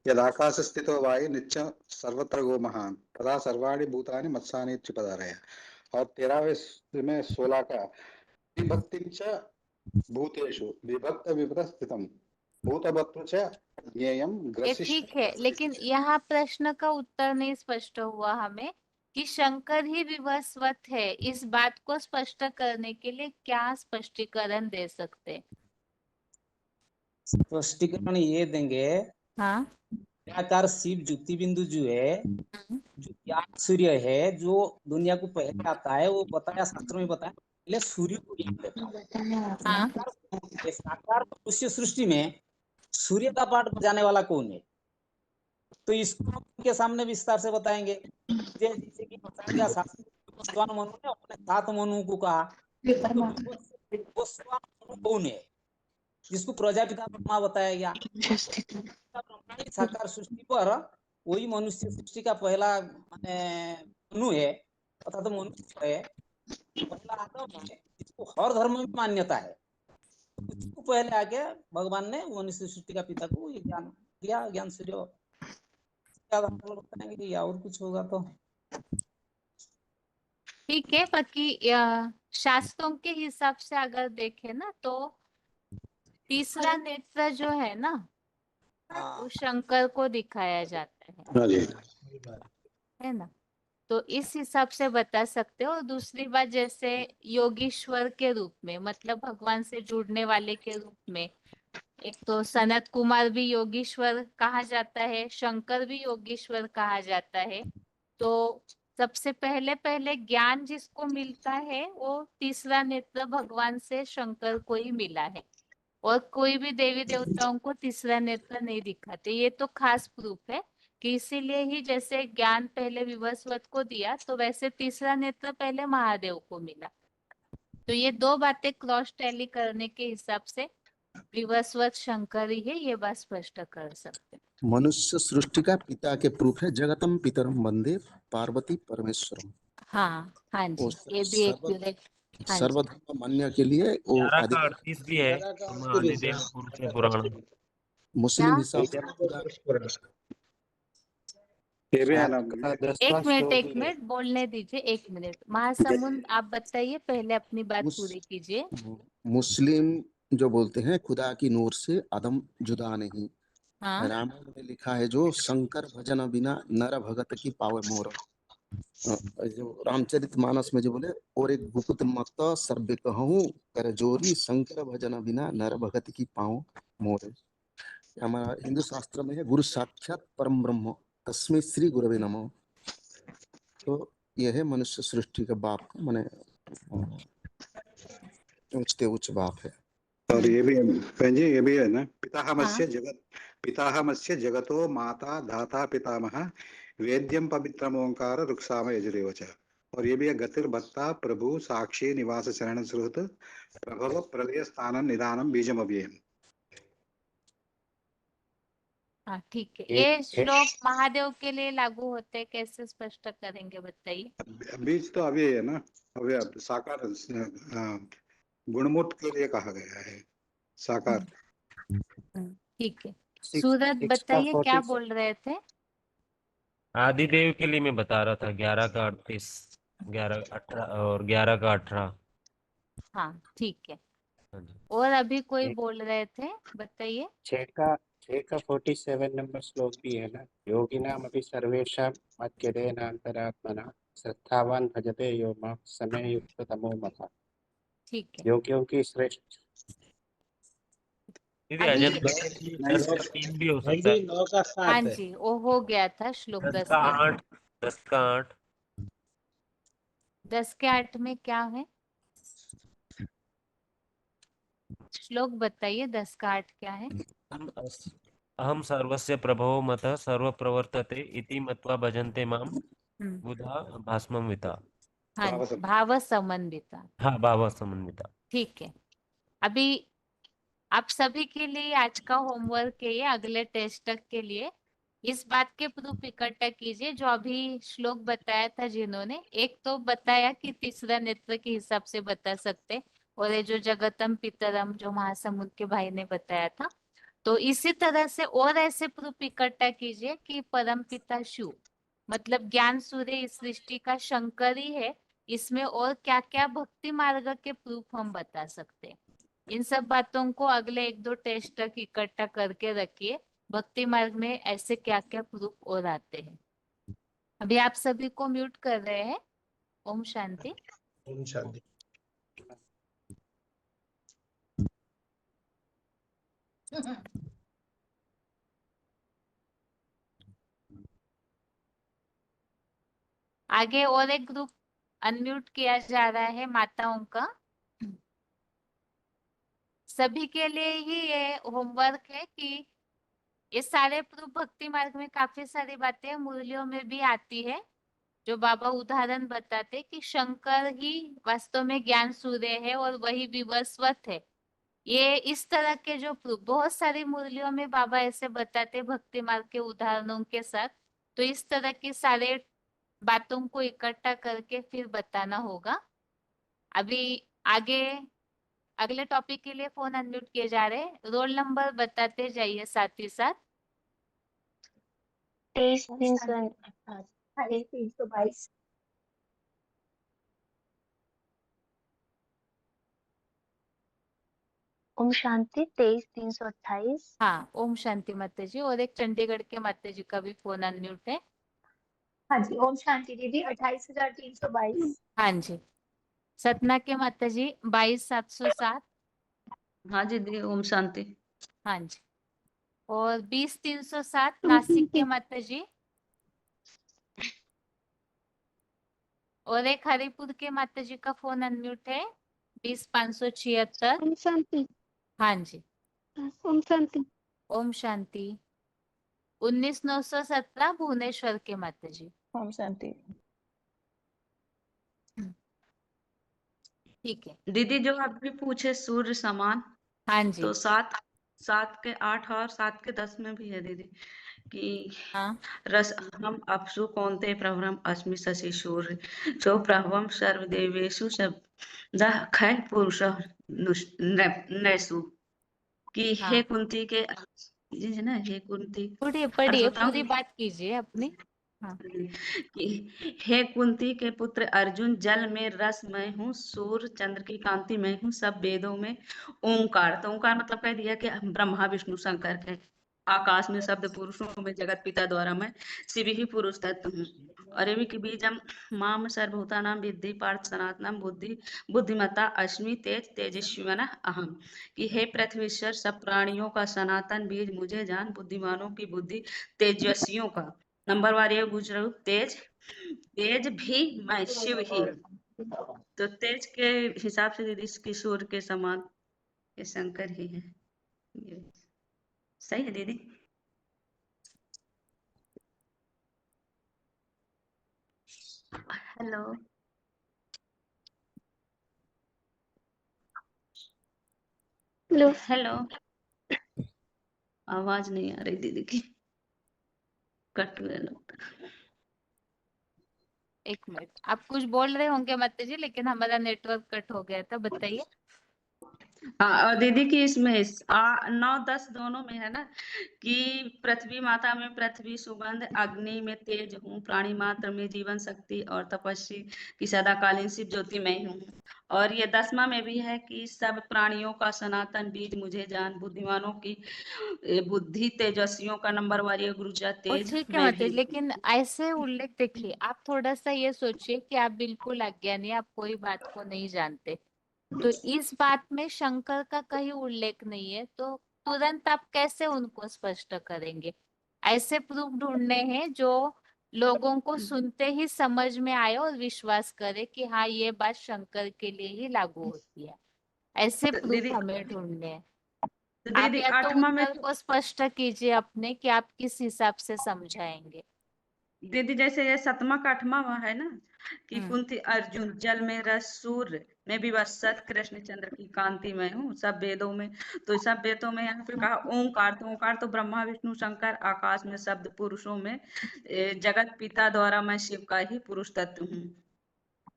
यदाकाश स्थितो वायु नित्य सर्वत्र गो महान तथा सर्वाणि भूतानि मत्सानि पदारय। और 13वें में 16 का विभक्तिं च भूतेषु विभक्त विभक्त स्थितम भूतभत्र च ज्ञेयं ये ग्रसिष्ठ। ठीक है, लेकिन यहाँ प्रश्न का उत्तर नहीं स्पष्ट हुआ हमें कि शंकर ही विवस्वत है। इस बात को स्पष्ट करने के लिए क्या स्पष्टीकरण दे सकते हैं? स्पष्टीकरण ये देंगे, हाँ, निराकार शिव ज्योति बिंदु जो है, जो ज्ञान सूर्य है, जो दुनिया को पहले आता है, वो बताया शास्त्रों में बताया, पहले सूर्य को ज्ञान देता है। साकार मनुष्य सृष्टि में सूर्य का पाठ बजाने वाला कौन है, तो इसको हम उनके सामने विस्तार से बताएंगे। जैसे कि बताया शास्त्र मनु ने अपने 7 मनु को कहा, वो कौन है जिसको प्रजापिता ब्रह्मा बताया गया। साकार सृष्टि पर वही मनुष्य सृष्टि का पहला माने मनु है, अर्थात मनुष्य है, पहला आदम है, जिसको हर धर्म में मान्यता है। उसको पहले आके भगवान ने मनुष्य सृष्टि का पिता को ये ज्ञान दिया, ज्ञान सूर्य बताएंगे या और कुछ होगा तो ठीक है। बाकी शास्त्रों के हिसाब से अगर देखें ना तो तीसरा नेत्र जो है ना वो शंकर को दिखाया जाता है ना, तो इस हिसाब से बता सकते हो। और दूसरी बात, जैसे योगीश्वर के रूप में मतलब भगवान से जुड़ने वाले के रूप में, एक तो सनत कुमार भी योगीश्वर कहा जाता है, शंकर भी योगीश्वर कहा जाता है। तो सबसे पहले ज्ञान जिसको मिलता है वो तीसरा नेत्र भगवान से शंकर को ही मिला है, और कोई भी देवी देवताओं को तीसरा नेत्र नहीं दिखाते। ये तो खास प्रूफ है कि इसीलिए ही जैसे ज्ञान पहले विवस्वत को दिया तो वैसे तीसरा नेत्र पहले महादेव को मिला। तो ये दो बातें क्रॉस टैली करने के हिसाब से विवस्वत शंकर ही है, ये बात स्पष्ट कर सकते। मनुष्य सृष्टि का पिता के प्रूफ है जगतम पितरम वंदे पार्वती परमेश्वरम। हाँ जी, ये भी एक direct, हाँ जी। सर्वधर्म मान्य के लिए वो 11 का 38 भी है आदिदेव पुरुष पुराण। मुस्लिम हिसाब से एक मिनट बोलने दीजिए, एक मिनट। महासमुंद आप बताइए, पहले अपनी बात पूरी कीजिए। मुस्लिम जो बोलते हैं खुदा की नूर से आदम जुदा नहीं। हाँ। रामायण में लिखा है जो शंकर भजन बिना नर भगत की पावे मोर। जो रामचरित मानस में जो बोले और एक गुप्त मत सर्वे कहूँ कर जोरी शंकर भजन बिना नर भगत की पाओ मोर। हमारा हिंदू शास्त्र में है गुरु साक्षात परम ब्रह्म तस्मै श्री गुरवे नमः। तो यह है मनुष्य सृष्टि का बाप का माने उच्चते उच्च बाप है। और ये भी ये भी है ना, पिताहमस्य जगतो माता धाता पितामह वेद्यम पवित्रम ओंकार रुक्साम यजुरेव च। और ये भी है गतिर्भत्ता प्रभु साक्षी निवास शरण श्रुत प्रभव प्रलय स्थान निदानम बीजम अव्ययम। हाँ ठीक है। ये श्लोक महादेव के लिए लागू होते हैं, कैसे स्पष्ट करेंगे बताइए? बीज तो अभी है ना, अभी साकार गुणमूर्त के लिए कहा गया है साकार। ठीक है, सूरज बताइए क्या बोल रहे थे? आदिदेव के लिए मैं बता रहा था 11 का 38। 11 18 और 11 का 18। हाँ ठीक है। हाँ जी। और अभी कोई एक बोल रहे थे, बताइए। 6 का 47 नंबर श्लोक भी है ना, योगिनाम अपि सर्वेषां मध्यदेनान्तरात्मना श्रद्धावान भजते यो मां समय युक्त तमो मता। ठीक है। योगियों की श्रेष्ठ। दीदी अभी अजंता के लिए 10 का 3 भी हो सकता बहन है। जी 9 का हाँ 7 है। जी, वो हो गया था श्लोक 10 10 का का। 8, 10 का 8। 10 के 8 में क्या है? श्लोक बताइए, 10 का 8 क्या है? अहम सर्वस्य प्रभवो मतः सर्व प्रवर्तते इति मत्वा भजन्ते माम हम्म, बुधा भास्मं विता। हाँ जी, भाव समन्विता। हाँ, भाव समन्विता। ठीक है। अभी आप सभी के लिए आज का होमवर्क है ये, अगले टेस्ट तक के लिए इस बात के प्रूफ इकट्ठा कीजिए जो अभी श्लोक बताया था जिन्होंने। एक तो बताया कि तीसरा नेत्र के हिसाब से बता सकते, और ये जो जगतम पितरम जो महासमुद्र के भाई ने बताया था, तो इसी तरह से और ऐसे प्रूफ इकट्ठा कीजिए कि परम पिता शिव मतलब ज्ञान सूर्य इस सृष्टि का शंकर ही है। इसमें और क्या क्या भक्ति मार्ग के प्रूफ हम बता सकते हैं। इन सब बातों को अगले 1-2 टेस्ट तक इकट्ठा करके रखिए, भक्ति मार्ग में ऐसे क्या क्या प्रूफ और आते हैं। अभी आप सभी को म्यूट कर रहे हैं। ओम शांति। ओम शांति। आगे और एक ग्रुप अनम्यूट किया जा रहा है माताओं का। सभी के लिए ही ये होमवर्क है कि ये सारे प्रूफ भक्ति मार्ग में काफी सारी बातें मुरलियों में भी आती है, जो बाबा उदाहरण बताते कि शंकर ही वास्तव में ज्ञान सूर्य है और वही विवस्वत है। ये इस तरह के जो प्रूफ बहुत सारी मुरलियों में बाबा ऐसे बताते भक्ति मार्ग के उदाहरणों के साथ। तो इस तरह की सारे बातों को इकट्ठा करके फिर बताना होगा। अभी आगे अगले टॉपिक के लिए फोन अनम्यूट किए जा रहे हैं, रोल नंबर बताते जाइए साथ ही साथ। 23-328 ओम शांति 23-328। हाँ, ओम शांति माता जी। और एक चंडीगढ़ के माता जी का भी फोन अनम्यूट है। हाँ जी ओम शांति दीदी 28,322। हाँ जी। सतना के माता जी 22,707। हाँ जी दी ओम शांति। हाँ जी। और 20,307 नासिक के माता जी। और एक हरिपुर के माता जी का फोन अनम्यूट है 20,576। ओम शांति। हाँ जी। ओम शांति। ओम शांति। 19,917 भुवनेश्वर के माता जी। ओम शांति। ठीक है दीदी जो आप भी पूछे सूर्य समान, हाँ जी। तो 7 के 8 और 7 के 10 में भी है दीदी कि हाँ रस हम अपसु कौन्ते प्रभरम अस्मि शशि सूर्य जो प्रभवम सर्वदेवेषु शब्दः खै पुरुष नैसु कि हाँ हे कुंती के जी है ना, हे कुंती पढ़िए अर्थ पढ़िए, बताऊं पूरी बात कीजिए अपनी। हाँ कि हे कुंती के पुत्र अर्जुन, जल में रस मैं हूँ, सूर्य चंद्र की कांति मैं हूँ, सब वेदों में ओंकार। तो ओंकार मतलब कह दिया कि ब्रह्मा विष्णु शंकर के, आकाश में शब्द पुरुषों में जगत पिता द्वारा मैं शिव ही पुरुष तत्व हूँ। और ये भी कि बीजम माम सर्वभूतानां विद्धि पार्थ सनातनम बुद्धिमता अस्मि तेजस्वी अहम। कि हे पृथ्वीश्वर, सब प्राणियों का सनातन बीज मुझे जान, बुद्धिमानों की बुद्धि तेजस्वियों का नंबर वार ये पूछ रहा हूँ। तेज भी मैं शिव ही। तो तेज के हिसाब से दीदी किशोर के समान ये शंकर ही है। ये सही है दीदी। हेलो हेलो हेलो, आवाज नहीं आ रही दीदी की, कट गया लगता है। एक मिनट, आप कुछ बोल रहे होंगे माता जी, लेकिन हमारा नेटवर्क कट हो गया था, बताइए। हाँ, और दीदी की इसमें 9-10 दोनों में है ना कि पृथ्वी माता में पृथ्वी सुगंध, अग्नि में तेज हूँ, प्राणी मात्र में जीवन शक्ति और तपस्वी की सदाकालीन शिव ज्योति मैं हूँ। और ये 10वां में भी है कि सब प्राणियों का सनातन बीज मुझे जान, बुद्धिमानों की बुद्धि, तेजस्वियों का नंबर वार गुरुजा और तेज ठीक है मैं मतलब, भी। लेकिन ऐसे उल्लेख देखिए, आप थोड़ा सा ये सोचिए कि आप बिल्कुल अज्ञानी, आप कोई बात को नहीं जानते, तो इस बात में शंकर का कहीं उल्लेख नहीं है, तो तुरंत आप कैसे उनको स्पष्ट करेंगे? ऐसे प्रूफ ढूंढने हैं जो लोगों को सुनते ही समझ में आए और विश्वास करे कि हाँ ये बात शंकर के लिए ही लागू होती है। ऐसे तो प्रूफ दीदी हमें ढूंढने हैं। तो आप दीदी या तो 8वां में उत्तर को स्पष्ट कीजिए अपने कि आप किस हिसाब से समझाएंगे। दीदी जैसे ये 7वां का 8वां है ना कि हम्म कुंती अर्जुन जल में रस सूर्य में विवस्वत कृष्ण चंद्र की कांति में हूँ सब वेदों में। तो सब वेदों में यहाँ पे कहा ओंकार, तो ओंकार तो ब्रह्मा विष्णु शंकर आकाश में शब्द पुरुषों में जगत पिता द्वारा मैं शिव का ही पुरुष तत्व हूँ।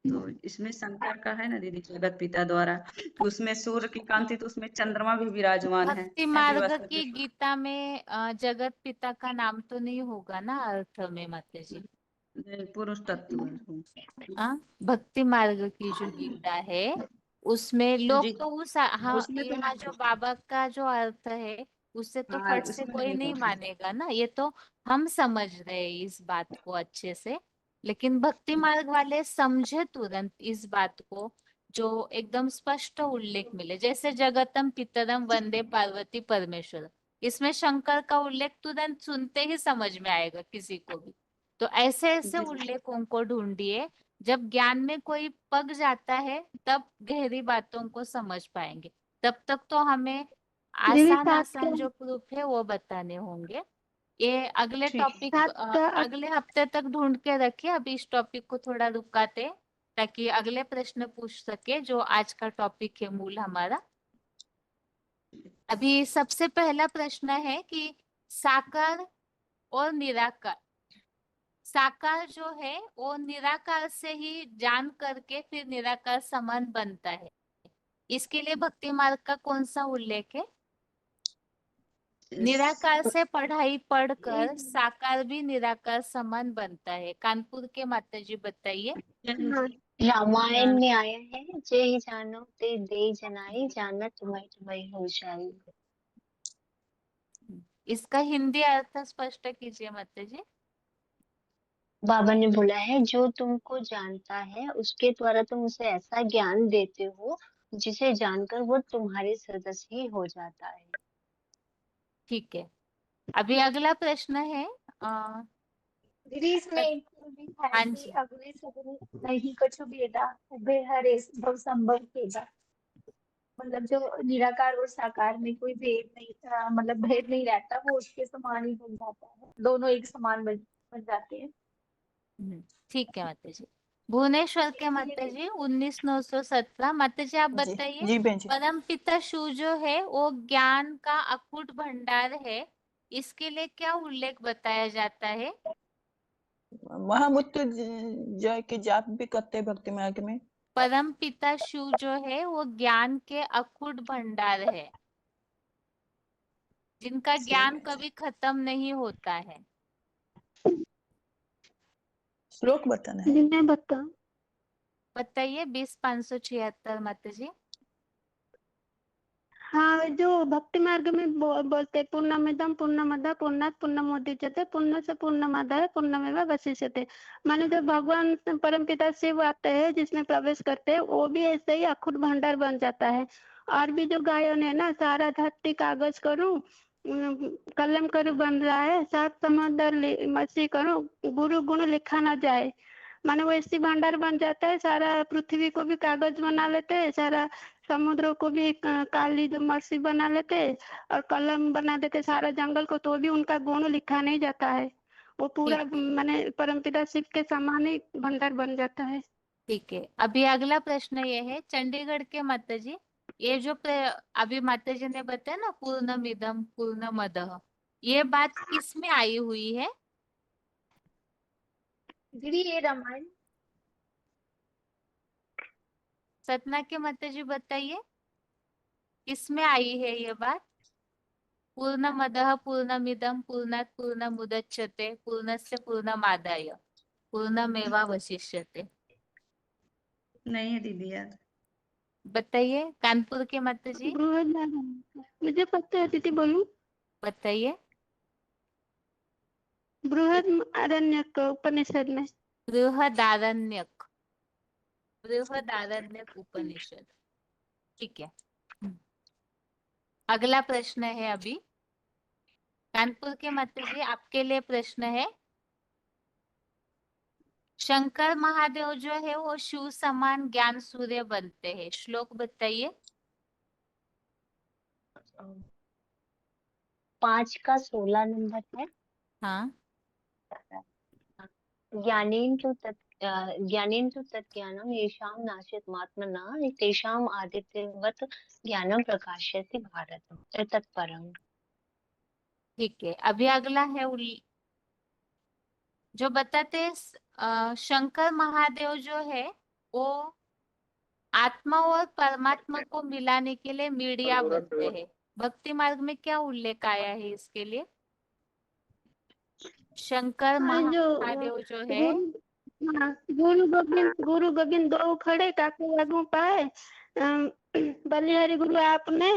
तो इसमें शंकर का है ना दीदी जगत पिता द्वारा, तो उसमें सूर्य की कांति, तो उसमें चंद्रमा भी विराजमान है भक्ति मार्ग विवस्वत की कृष्ण। गीता में जगत पिता का नाम तो नहीं होगा ना अर्थ में माता जी? पुरुष तत्व है। भक्ति मार्ग की जो गीता है उसमें लोग जी तो हाँ, उसमें तो यहाँ जो बाबा का जो अर्थ है उससे तो हाँ फट से उसमें कोई नहीं नहीं होता। मानेगा ना, ये तो हम समझ रहे हैं इस बात को अच्छे से। लेकिन भक्ति मार्ग वाले समझे तुरंत इस बात को, जो एकदम स्पष्ट उल्लेख मिले, जैसे जगतम पितरम वंदे पार्वती परमेश्वर, इसमें शंकर का उल्लेख तुरंत सुनते ही समझ में आएगा किसी को भी। तो ऐसे ऐसे जी उल्लेखों को ढूंढिए, जब ज्ञान में कोई पक जाता है तब गहरी बातों को समझ पाएंगे। तब तक तो हमें दीदी आसान सात आसान जो प्रूफ है वो बताने होंगे। ये अगले ठीक है। टॉपिक सात अगले हफ्ते तक ढूंढ के रखिए, अभी इस टॉपिक को थोड़ा रुकाते ताकि अगले प्रश्न पूछ सके जो आज का टॉपिक है मूल हमारा। अभी सबसे पहला प्रश्न है कि साकार और निराकार, साकार जो है वो निराकार से ही जान करके फिर निराकार समान बनता है, इसके लिए भक्ति मार्ग का कौन सा उल्लेख है? निराकार से पढ़ाई पढ़कर साकार भी निराकार समान बनता है। कानपुर के माता जी बताइए। रामायण में आया है, जे जानो ते दे जनाई, जाना तुम्हें तुम्हें हो जाए। इसका हिंदी अर्थ स्पष्ट कीजिए माता जी। बाबा ने बोला है जो तुमको जानता है उसके द्वारा तुम उसे ऐसा ज्ञान देते हो जिसे जानकर वो तुम्हारे सदस्य ही हो जाता है। ठीक है, अभी अगला प्रश्न है दीदी इसमें एक तो भी है हाँ कि जी, अग्नि सगुनि नहीं कछु भेदा उभय हरे भव संभव भेदा, मतलब जो निराकार और साकार में कोई भेद नहीं मतलब भेद नहीं रहता, वो उसके समान ही बन जाता है, दोनों एक समान बन जाते हैं। ठीक है माता जी। भुवनेश्वर के माता जी 19,917 माता जी आप जी बताइए। जी बहन जी। परम पिता शिव जो है वो ज्ञान का अकूट भंडार है, इसके लिए क्या उल्लेख बताया जाता है? महामृत्यु जय के जाप भी करते हैं भक्ति मार्ग में। परम पिता शिव जो है वो ज्ञान के अकूट भंडार है, जिनका ज्ञान कभी खत्म नहीं होता है। श्लोक बताना है। मैं बता बताइए 20,576 माता जी। हाँ, जो भक्ति मार्ग में बोलते पूर्णमिदं पूर्णमदः पूर्णात् पूर्णमुदच्यते पूर्णस्य पूर्णमादाय पूर्णमेवावशिष्यते, माने जब भगवान परमपिता शिव आते हैं जिसमें प्रवेश करते हैं वो भी ऐसे ही अखुट भंडार बन जाता है। और भी जो गायन है ना, सारा धरती कागज करूं कलम करूं बन रहा है, सात समंदर मसी करूं गुरु गुण लिखा ना जाए, माने वो ऐसी भंडार बन जाता है, सारा पृथ्वी को भी कागज बना लेते हैं, सारा समुद्र को भी काली जो मसी बना लेते और कलम बना देते सारा जंगल को, तो भी उनका गुण लिखा नहीं जाता है, वो पूरा माने परमपिता शिव के समान ही भंडार बन जाता है। ठीक है, अभी अगला प्रश्न ये है चंडीगढ़ के माता जी, ये जो अभी माता जी ने बताया ना पूर्णमिदं पूर्णमदः, ये बात किस में आई हुई है? दीदी ये रामायण। सतना के माता जी बताइए। किसमें आई है ये बात? पूर्णमदः पूर्णमिदं पूर्णात् पूर्णमुदच्यते पूर्णस्य पूर्णमादाय पूर्णमेवावशिष्यते। नहीं है दीदी याद। बताइए कानपुर के माता जी। मुझे पता है दीदी, बोलूं? बताइए। बृहदारण्यक उपनिषद में। बृहदारण्यक, बृहदारण्यक उपनिषद। ठीक है। अगला प्रश्न है अभी कानपुर के माता जी, आपके लिए प्रश्न है। शंकर महादेव जो है वो शिव समान ज्ञान सूर्य बनते हैं, श्लोक बताइए। 5 का 16 नंबर है। हाँ। ज्ञानेन तु तज्ज्ञानं येषां नाशयत्मात्मना तेषाम् आदित्यवत् ज्ञानं प्रकाशयति भारत तत्परम्। ठीक है, अभी अगला है जो बताते हैं शंकर महादेव जो है वो आत्मा और परमात्मा को मिलाने के लिए मीडिया बनते हैं। भक्ति मार्ग में क्या उल्लेख आया है इसके लिए? शंकर महादेव जो है गुरु गोविंद दो खड़े काके लागू पाए बलिहारी गुरु आपने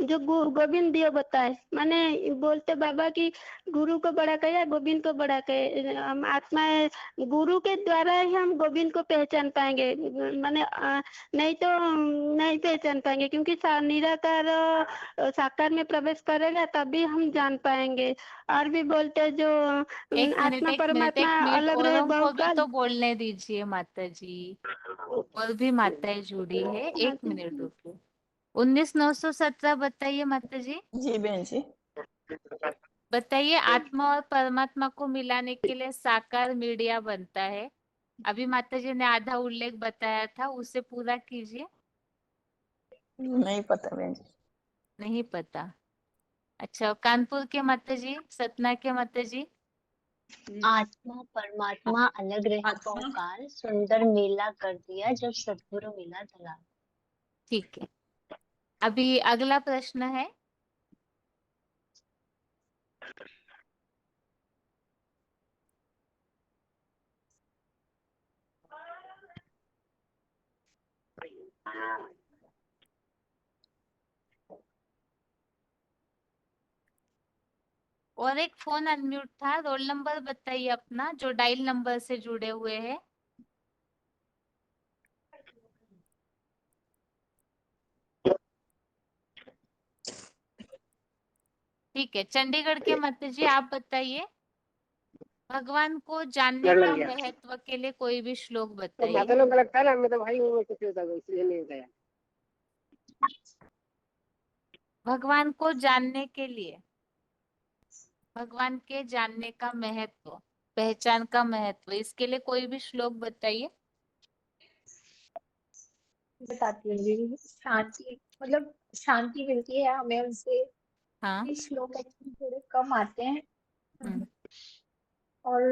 जो गोविंद दियो बताए, माने बोलते बाबा की गुरु को बड़ा कहे, गोविंद को बड़ा कहे। हम आत्मा गुरु के द्वारा ही हम गोविंद को पहचान पाएंगे, माने नहीं तो नहीं पहचान पाएंगे, क्योंकि निराकार साकार में प्रवेश करेगा तभी हम जान पाएंगे। और भी बोलते जो आत्मा परमात्मा अलग रहे उनको भी बहुत तो बोलने दीजिए माता जी, और भी माताएं जुड़ी है। 1 मिनट रुकिए। 19,917 बताइए माता जी। जी बहन जी। बताइए आत्मा और परमात्मा को मिलाने के लिए साकार मीडिया बनता है। अभी माता जी ने आधा उल्लेख बताया था, उसे पूरा कीजिए। नहीं पता बहन जी। नहीं पता। अच्छा, कानपुर के माता जी, सतना के माता जी। आत्मा परमात्मा अलग रहे बहुकाल सुंदर मेला कर दिया जब सदगुरु मिला दलाल। ठीक है, अभी अगला प्रश्न है। और एक फोन अनम्यूट था, रोल नंबर बताइए अपना जो डायल नंबर से जुड़े हुए हैं। ठीक है, चंडीगढ़ के माता जी आप बताइए। भगवान को जानने का महत्व के लिए कोई भी श्लोक बताइए। लगता है ना, मैं तो भाई हूँ, कुछ होता है इसलिए नहीं गया। भगवान को जानने के लिए, भगवान के जानने का महत्व, पहचान का महत्व, इसके लिए कोई भी श्लोक बताइए। बताती हूँ दीदी। शांति, मतलब शांति मिलती है हमें उनसे। हाँ। ये श्लोक एक्चुअली थोड़े कम आते हैं। और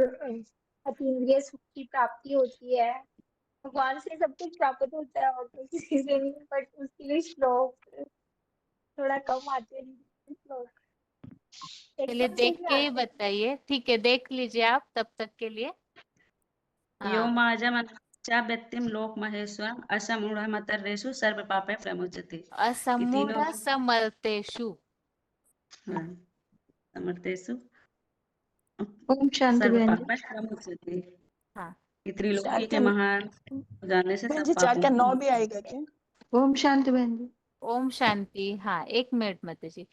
अतीन्द्रिय सुख की प्राप्ति होती है। भगवान से सब कुछ प्राप्त होता है और तो किसी से नहीं, बट उसके लिए श्लोक थोड़ा कम आते हैं श्लोक। पहले एकदम से देख भी के ही आते हैं। बताइए। ठीक है, देख लीजिए आप तब तक के लिए। यो माजा व्यक्तिम लोक महेश्वरम असमूढ़ मतरेषु सर्व पापे प्रमुच्यते। असमूढ़ समर्तेषु। हाँ, समर्थेषु ओम शांति सर्व बहन जी। पापे प्रमुच्यते। हाँ, ये त्रिलोकी के क्या महान जानने से बहन सब जी 4 पापों क्या की 9 भी मुक्ति। आएगा क्या? ओम शांति बहन जी। ओम शांति। हाँ, 1 मिनट माता जी,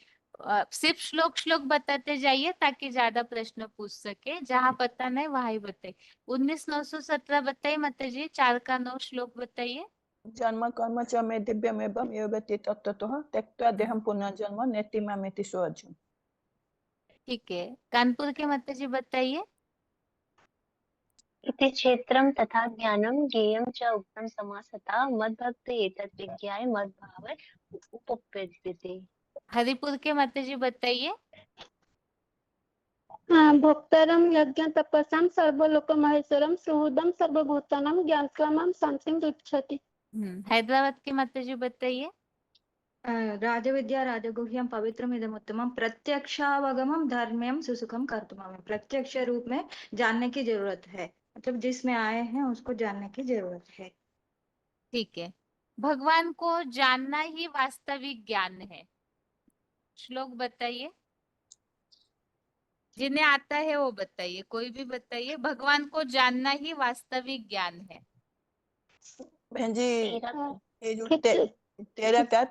सिर्फ श्लोक बताते जाइए ताकि ज्यादा प्रश्न पूछ सके। जहाँ पता नहीं वहां ही बताइए। 19,917 बताइए माता जी। 4 का 9 श्लोक बताइए। जन्म कर्म च मे दिव्यमेवं यो वेत्ति तत्त्वतः त्यक्त्वा देहं पुनर्जन्म नेति मामेति सो अर्जुन। ठीक है, कानपुर के माता जी बताइए। इति क्षेत्रम तथा ज्ञानम ज्ञेयं च उक्तम समासतः मद्भक्त एतत् विज्ञाय मद्भाव उपपद्यते। हरिपुर के माता जी बताइए। भोक्तारम यज्ञ तपसाम सर्वलोक महेश्वरम सुहृदम सर्वभूतानां ज्ञानक्रमम शांतिं गच्छति। हैदराबाद के माता जी बताइए। राजविद्या राजगुह्यम पवित्रमिदमुत्तमम प्रत्यक्षावगमम धर्म्यम सुसुखम कर्तुमम। प्रत्यक्ष रूप में जानने की जरूरत है, मतलब जिसमें आए हैं उसको जानने की जरूरत है। ठीक है। भगवान को जानना ही वास्तविक ज्ञान है। श्लोक बताइए, जिन्हें आता है वो बताइए, कोई भी बताइए। भगवान को जानना ही वास्तविक ज्ञान है। बहन जी ये जो तेरा क्या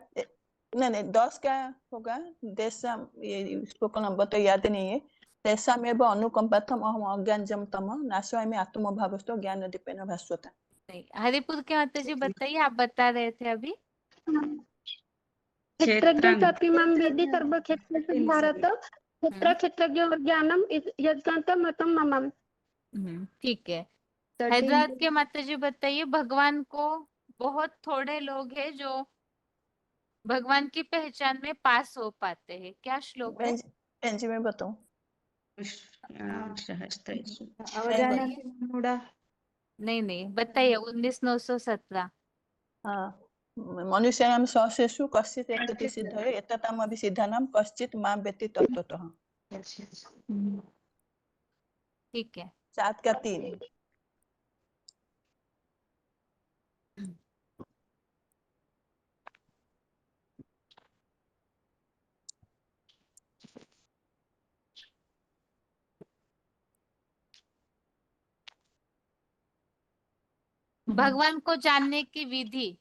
नहीं 10 क्या होगा, देशा ये श्लोक नंबर तो याद नहीं है। तेषामेव अनुकंपार्थम अहम अज्ञानजम तम नाशयामि आत्मभावस्तो ज्ञान दीपेन भास्वता। नहीं, हरिपुर के माता जी बताइए, आप बता रहे थे अभी। क्षेत्रज्ञ सतिमं विद्धि सर्वक्षेत्रेषु भारत क्षेत्रज्ञ ज्ञानम यज्ञान्तम मतम ममम। ठीक है। हैदराबाद के माता जी बताइए, भगवान को बहुत थोड़े लोग हैं जो भगवान की पहचान में पास हो पाते हैं। क्या श्लोक है? बहन जी मैं बताऊं, नहीं नहीं बताइए, 19,917। हाँ, मनुष्याणां सहस्रेषु कश्चित् एतति सिद्धये एततामपि सिद्धानां कश्चित् मां वेत्ति तत्त्वतः। ठीक है। 7 का 3। भगवान को जानने की विधि,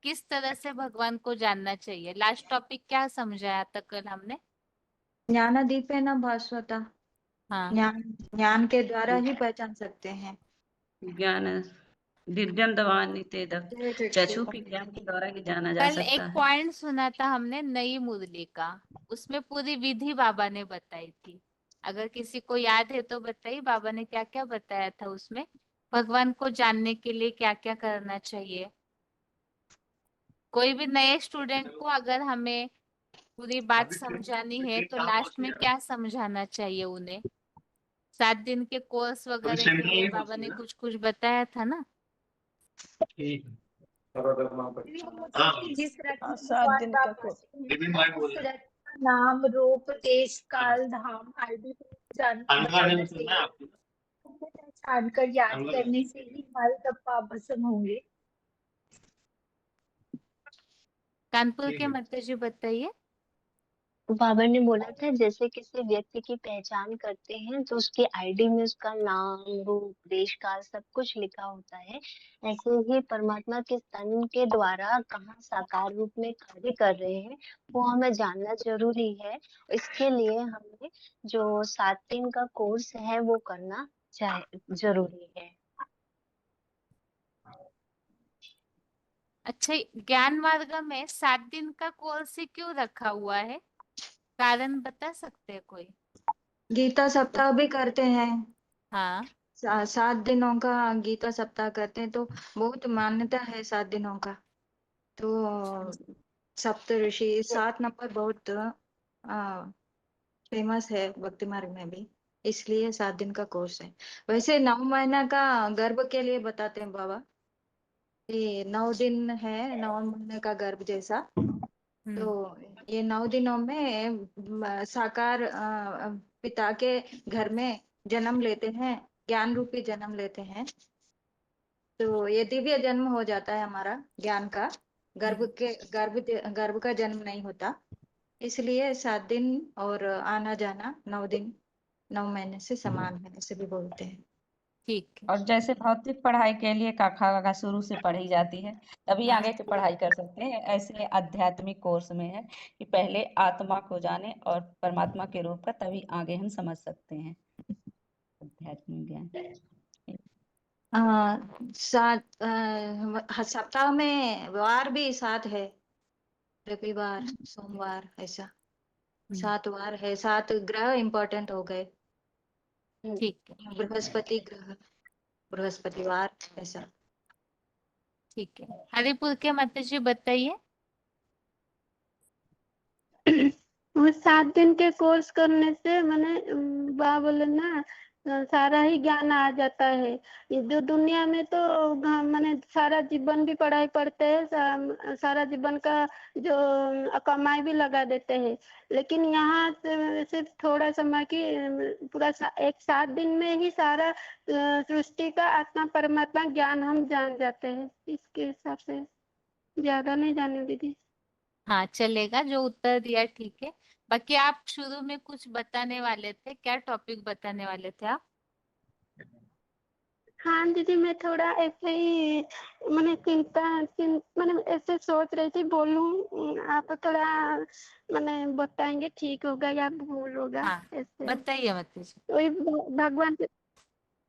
किस तरह से भगवान को जानना चाहिए? लास्ट टॉपिक क्या समझाया था कल हमने? ज्ञानदीपेन भास्वता। हाँ, ज्ञान के द्वारा ही पहचान सकते हैं। ज्ञान दिव्यम दवानी तेद चक्षु के ज्ञान के द्वारा ही जाना जा कल सकता एक है। पॉइंट सुना था हमने नई मुरली का, उसमें पूरी विधि बाबा ने बताई थी। अगर किसी को याद है तो बताइए, बाबा ने क्या क्या बताया था उसमें, भगवान को जानने के लिए क्या क्या करना चाहिए। कोई भी नए स्टूडेंट को अगर हमें पूरी बात समझानी है तो लास्ट में क्या समझाना चाहिए उन्हें? 7 दिन के कोर्स वगैरह के लिए बाबा ने कुछ कुछ बताया था ना। जिस रत्न 7 दिन का कोर्स। नाम रूप देश काल धाम आदि जानकर याद करने से ही हमारे सब पाप भस्म होंगे। कानपुर के माता जी बताइए। बाबा ने बोला था जैसे किसी व्यक्ति की पहचान करते हैं तो उसकी आईडी में उसका नाम रूप देश काल सब कुछ लिखा होता है, ऐसे ही परमात्मा के तन के द्वारा कहाँ साकार रूप में कार्य कर रहे हैं वो हमें जानना जरूरी है। इसके लिए हमें जो 7 दिन का कोर्स है वो करना जरूरी है। अच्छा, ज्ञान मार्ग में 7 दिन का कोर्स ही क्यों रखा हुआ है? कारण बता सकते हैं कोई? गीता सप्ताह भी करते हैं। हाँ, 7 दिनों का गीता सप्ताह करते हैं तो बहुत मान्यता है 7 दिनों का। तो सप्तऋषि 7 नंबर बहुत फेमस है भक्ति मार्ग में भी, इसलिए 7 दिन का कोर्स है। वैसे 9 महीना का गर्भ के लिए बताते हैं बाबा, ये 9 दिन है 9 महीने का गर्भ जैसा। तो ये 9 दिनों में साकार पिता के घर में जन्म लेते हैं, ज्ञान रूपी जन्म लेते हैं। तो ये दिव्य जन्म हो जाता है हमारा ज्ञान का, गर्भ का जन्म नहीं होता। इसलिए 7 दिन और आना जाना 9 दिन 9 महीने से समान है, ऐसे भी बोलते हैं। ठीक। और जैसे भौतिक पढ़ाई के लिए काखा काखा शुरू से पढ़ी जाती है तभी आगे की पढ़ाई कर सकते हैं, ऐसे आध्यात्मिक कोर्स में है कि पहले आत्मा को जाने और परमात्मा के रूप का, तभी आगे हम समझ सकते हैं आध्यात्मिक ज्ञान। सप्ताह में वार भी 7 है, रविवार सोमवार ऐसा 7 वार है। 7 ग्रह इम्पोर्टेंट हो गए। ठीक है। बृहस्पति ग्रह, बृहस्पतिवार ऐसा। ठीक है। हरिपुर के माता जी बताइए। वो 7 दिन के कोर्स करने से मैंने बाबा बोले ना सारा ही ज्ञान आ जाता है। ये जो दुनिया में तो माने सारा जीवन भी पढ़ाई पढ़ते हैं, सारा जीवन का जो कमाई भी लगा देते हैं, लेकिन यहाँ सिर्फ थोड़ा समय की पूरा एक 7 दिन में ही सारा सृष्टि का आत्मा परमात्मा ज्ञान हम जान जाते हैं। इसके हिसाब से ज्यादा नहीं जाने दीदी। हाँ चलेगा, जो उत्तर दिया ठीक है। बाकी आप शुरू में कुछ बताने वाले थे, क्या टॉपिक बताने वाले थे आप? हाँ दीदी, मैं थोड़ा ऐसे ही मैंने मैंने ऐसे सोच रही थी बोलूं, आप थोड़ा मैंने बताएंगे ठीक होगा या भूल होगा हाँ ऐसे। बताइए मतलब। वही भगवान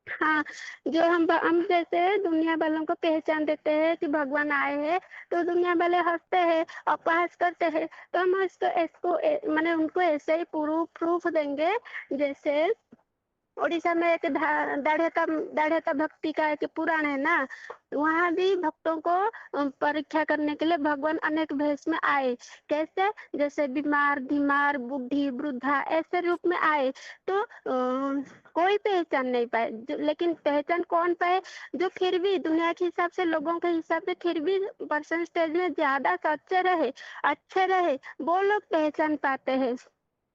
हाँ, जो हम जैसे दुनिया वालों को पहचान देते हैं कि भगवान आए हैं, तो दुनिया वाले हंसते हैं, अपहास करते हैं, तो हम इसको मैंने उनको ऐसे ही प्रूफ देंगे। जैसे उड़ीसा में एक दाढ़ेता भक्ति का एक पुराण है ना, वहाँ भी भक्तों को परीक्षा करने के लिए भगवान अनेक भेष में आए। कैसे? जैसे बीमार, बीमार, बूढ़ी, वृद्धा ऐसे रूप में आए, तो कोई पहचान नहीं पाए। लेकिन पहचान कौन पाए? जो फिर भी दुनिया के हिसाब से, लोगों के हिसाब से फिर भी परसेंटेज में ज्यादा सच्चे रहे, अच्छे रहे, वो लोग पहचान पाते हैं।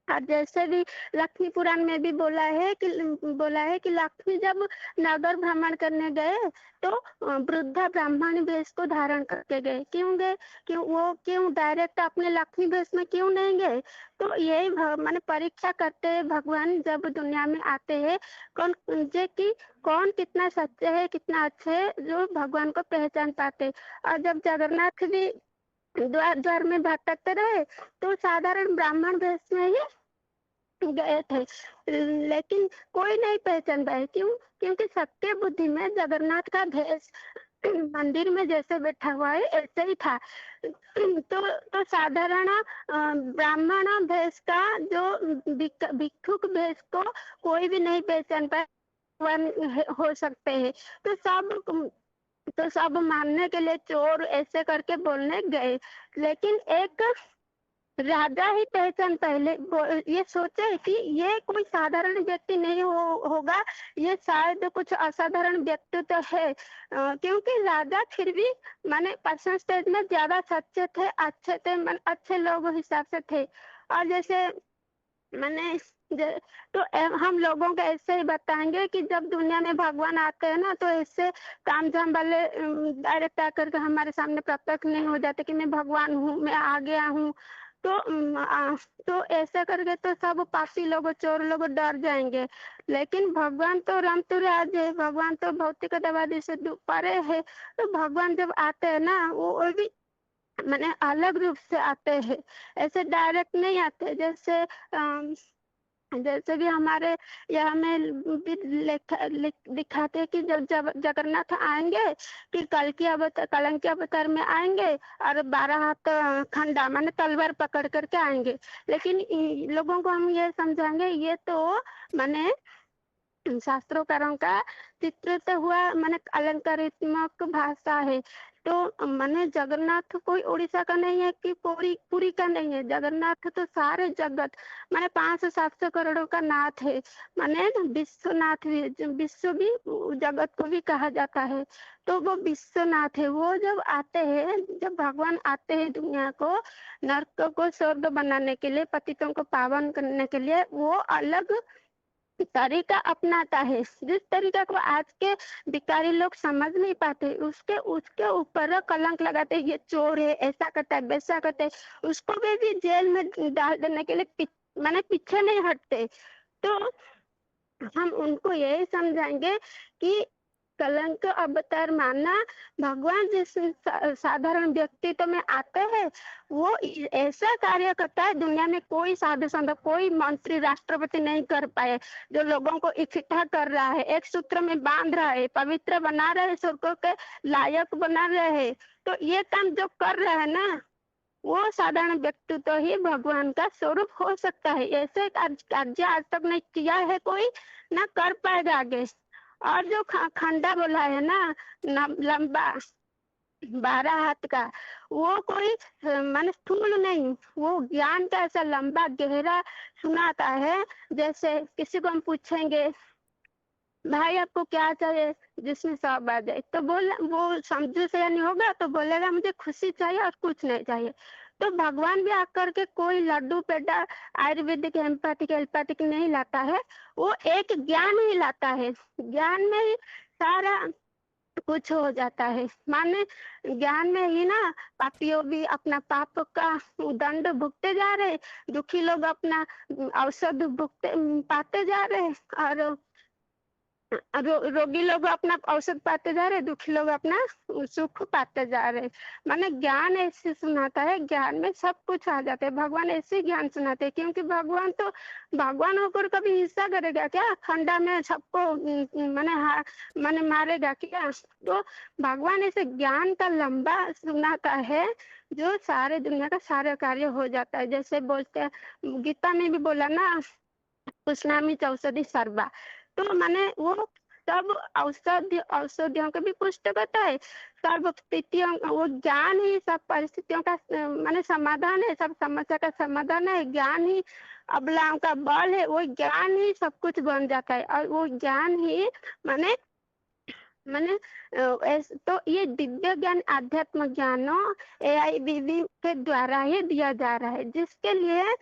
और जैसे भी लक्ष्मी पुराण में भी बोला है कि लक्ष्मी जब नगर भ्रमण करने गए, तो वृद्धा ब्राह्मण वेश को धारण करके गए। क्यों गए? क्यों डायरेक्ट अपने लक्ष्मी वेश में क्यों नहीं गए? तो यही माने परीक्षा करते हैं भगवान जब दुनिया में आते हैं, कौन कितना सच्चे है, कितना अच्छे है, जो भगवान को पहचान पाते। और जब जगन्नाथ भी द्वार में भटकते रहे, तो साधारण ब्राह्मण वेश में ही गए थे, लेकिन कोई नहीं पहचान पाए। क्यों? क्योंकि सबके बुद्धि में जगन्नाथ का भेष मंदिर में जैसे बैठा हुआ है ऐसे ही था। तो साधारण ब्राह्मण भेष का जो भिक्षुक भेष को कोई भी नहीं पहचान पाए हो सकते हैं। तो सब मानने के लिए चोर ऐसे करके बोलने गए, लेकिन एक राजा ही पहचान पहले ये सोचे कि ये कोई साधारण व्यक्ति नहीं होगा, ये शायद कुछ असाधारण व्यक्ति तो है। क्योंकि राजा फिर भी माने परसेंटेज में ज्यादा सच्चे थे, अच्छे थे, अच्छे लोग हिसाब से थे। और जैसे मैंने तो हम लोगों को ऐसे ही बताएंगे कि जब दुनिया में भगवान आते हैं ना, तो ऐसे तामझाम वाले डायरेक्ट आकर के हमारे सामने प्रत्यक्ष नहीं हो जाते कि मैं भगवान हूँ, मैं आ गया हूँ। तो ऐसा करके तो सब पापी लोग, चोर लोग डर जाएंगे। लेकिन भगवान तो रामतुराज है, भगवान तो भौतिकतावादी से परे है। तो भगवान जब आते हैं ना, वो भी मैंने अलग रूप से आते हैं, ऐसे डायरेक्ट नहीं आते। जैसे भी हमारे यहाँ में भी दिखाते हैं कि जब जगन्नाथ आएंगे, कि कलंकी अवतार में आएंगे और 12 हाथ खंडा माने तलवार पकड़ करके आएंगे। लेकिन लोगों को हम ये समझाएंगे, ये तो माने शास्त्रोकारों का चित्रित हुआ माने अलंकारात्मक भाषा है। तो माने जगन्नाथ कोई उड़ीसा का नहीं है कि पुरी का नहीं है। जगन्नाथ तो सारे जगत माने 500-700 करोड़ों का नाथ है, माने विश्वनाथ भी, विश्व भी जगत को भी कहा जाता है। तो वो विश्वनाथ है। वो जब आते हैं, जब भगवान आते हैं दुनिया को, नरक को स्वर्ग बनाने के लिए, पतितों को पावन करने के लिए, वो अलग तरीका अपनाता है। जिस तरीका को आज के भिखारी लोग समझ नहीं पाते, उसके ऊपर कलंक लगाते, ये चोर है, ऐसा करता है, वैसा करता है, उसको भी जेल में डाल देने के लिए माने पीछे नहीं हटते। तो हम उनको यही समझाएंगे कि कलंक अवतार माना, भगवान जिस साधारण व्यक्तित्व में आते हैं, वो ऐसा कार्य करता है दुनिया में कोई साधु संत, कोई मंत्री, राष्ट्रपति नहीं कर पाए। जो लोगों को इकट्ठा कर रहा है, एक सूत्र में बांध रहा है, पवित्र बना रहे है, स्वर्ग के लायक बना रहे है। तो ये काम जो कर रहा है ना, वो साधारण व्यक्ति तो ही भगवान का स्वरूप हो सकता है। ऐसे कार्य आज तक नहीं किया है कोई, ना कर पाएगा आगे। और जो खंडा बोला है ना, लंबा 12 हाथ का, वो कोई माने स्थूल नहीं, वो ज्ञान का ऐसा लंबा गहरा सुनाता है। जैसे किसी को हम पूछेंगे भाई आपको क्या चाहिए जिसमें सब आ जाए, तो वो समझ से नहीं होगा तो बोलेगा मुझे खुशी चाहिए और कुछ नहीं चाहिए। तो भगवान भी आकर के कोई लड्डू पेड़ा आयुर्वेदिक एम्पैथिक एल्पैथिक नहीं लाता है, वो एक ज्ञान ही लाता है। ज्ञान में ही सारा कुछ हो जाता है। माने ज्ञान में ही ना पापियों भी अपना पाप का दंड भुगते जा रहे, दुखी लोग अपना औषध भुगते पाते जा रहे, और रोगी लोग अपना औषध पाते जा रहे, दुखी लोग अपना सुख पाते जा रहे। माने ज्ञान ऐसे सुनाता है, ज्ञान में सब कुछ आ जाता है। भगवान ऐसे ज्ञान सुनाते हैं, क्योंकि भगवान तो भगवान होकर कभी हिंसा करेगा क्या? खंडा में सबको माने मारेगा क्या? तो भगवान ऐसे ज्ञान का लंबा सुनाता है जो सारे दुनिया का सारे कार्य हो जाता है। जैसे बोलते हैं, गीता में भी बोला ना, पुष्णामि औषधि सर्वा। तो माने वो सब औषधियों के भी पुष्ट बताए, सर्व स्थितियों, वो ज्ञान ही सब परिस्थितियों का माने समाधान है, सब समस्या का समाधान है। ज्ञान ही अबलाओं का बल है, वो ज्ञान ही सब कुछ बन जाता है। और वो ज्ञान ही माने माने तो ये दिव्य ज्ञान आध्यात्म ज्ञानों AIBB के द्वारा ही दिया जा रहा है, जिसके लिए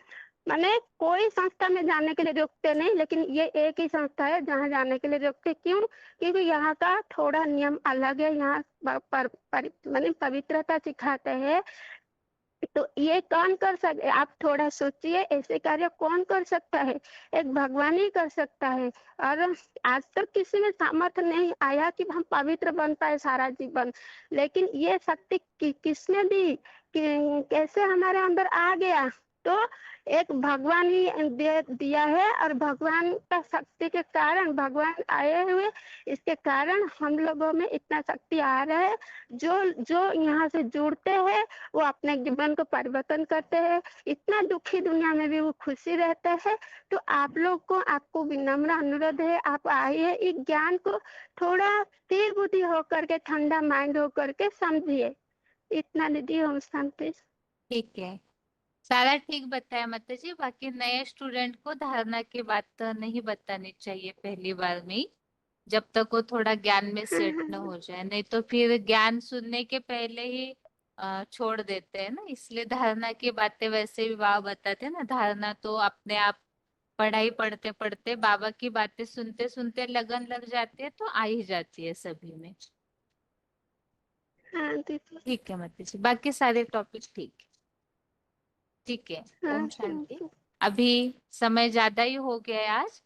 माने कोई संस्था में जाने के लिए रोकते नहीं, लेकिन ये एक ही संस्था है जहाँ जाने के लिए रोकते। क्यों? क्योंकि यहाँ का थोड़ा नियम अलग है। यहाँ माने पवित्रता सिखाते हैं। तो ये कौन कर सकते? आप थोड़ा सोचिए, ऐसे कार्य कौन कर सकता है? एक भगवान ही कर सकता है। और आज तक किसी में सामर्थ्य नहीं आया कि हम पवित्र बन पाए सारा जीवन, लेकिन ये शक्ति किसने दी, कैसे हमारे अंदर आ गया? तो एक भगवान ही दिया है, और भगवान का शक्ति के कारण, भगवान आए हुए इसके कारण हम लोगों में इतना शक्ति आ रहा है। जो यहाँ से जुड़ते हैं वो अपने जीवन को परिवर्तन करते हैं, इतना दुखी दुनिया में भी वो खुशी रहते हैं। तो आप लोग को, आपको विनम्र अनुरोध है, आप आइए, इस ज्ञान को थोड़ा स्थिर बुद्धि होकर के, ठंडा माइंड होकर के समझिए। इतना दीदी, हम शांति। ठीक है, सारा ठीक बताया माता जी। बाकी नए स्टूडेंट को धारणा की बात नहीं बतानी चाहिए पहली बार में ही, जब तक वो थोड़ा ज्ञान में सेट न हो जाए, नहीं तो फिर ज्ञान सुनने के पहले ही छोड़ देते हैं ना। इसलिए धारणा की बातें वैसे भी बाबा बताते हैं ना, धारणा तो अपने आप पढ़ाई पढ़ते पढ़ते बाबा की बातें सुनते सुनते लगन लग जाती है, तो आ ही जाती है सभी में। ठीक है माता जी, बाकी सारे टॉपिक ठीक है। ओम शांति। अभी समय ज्यादा ही हो गया है आज,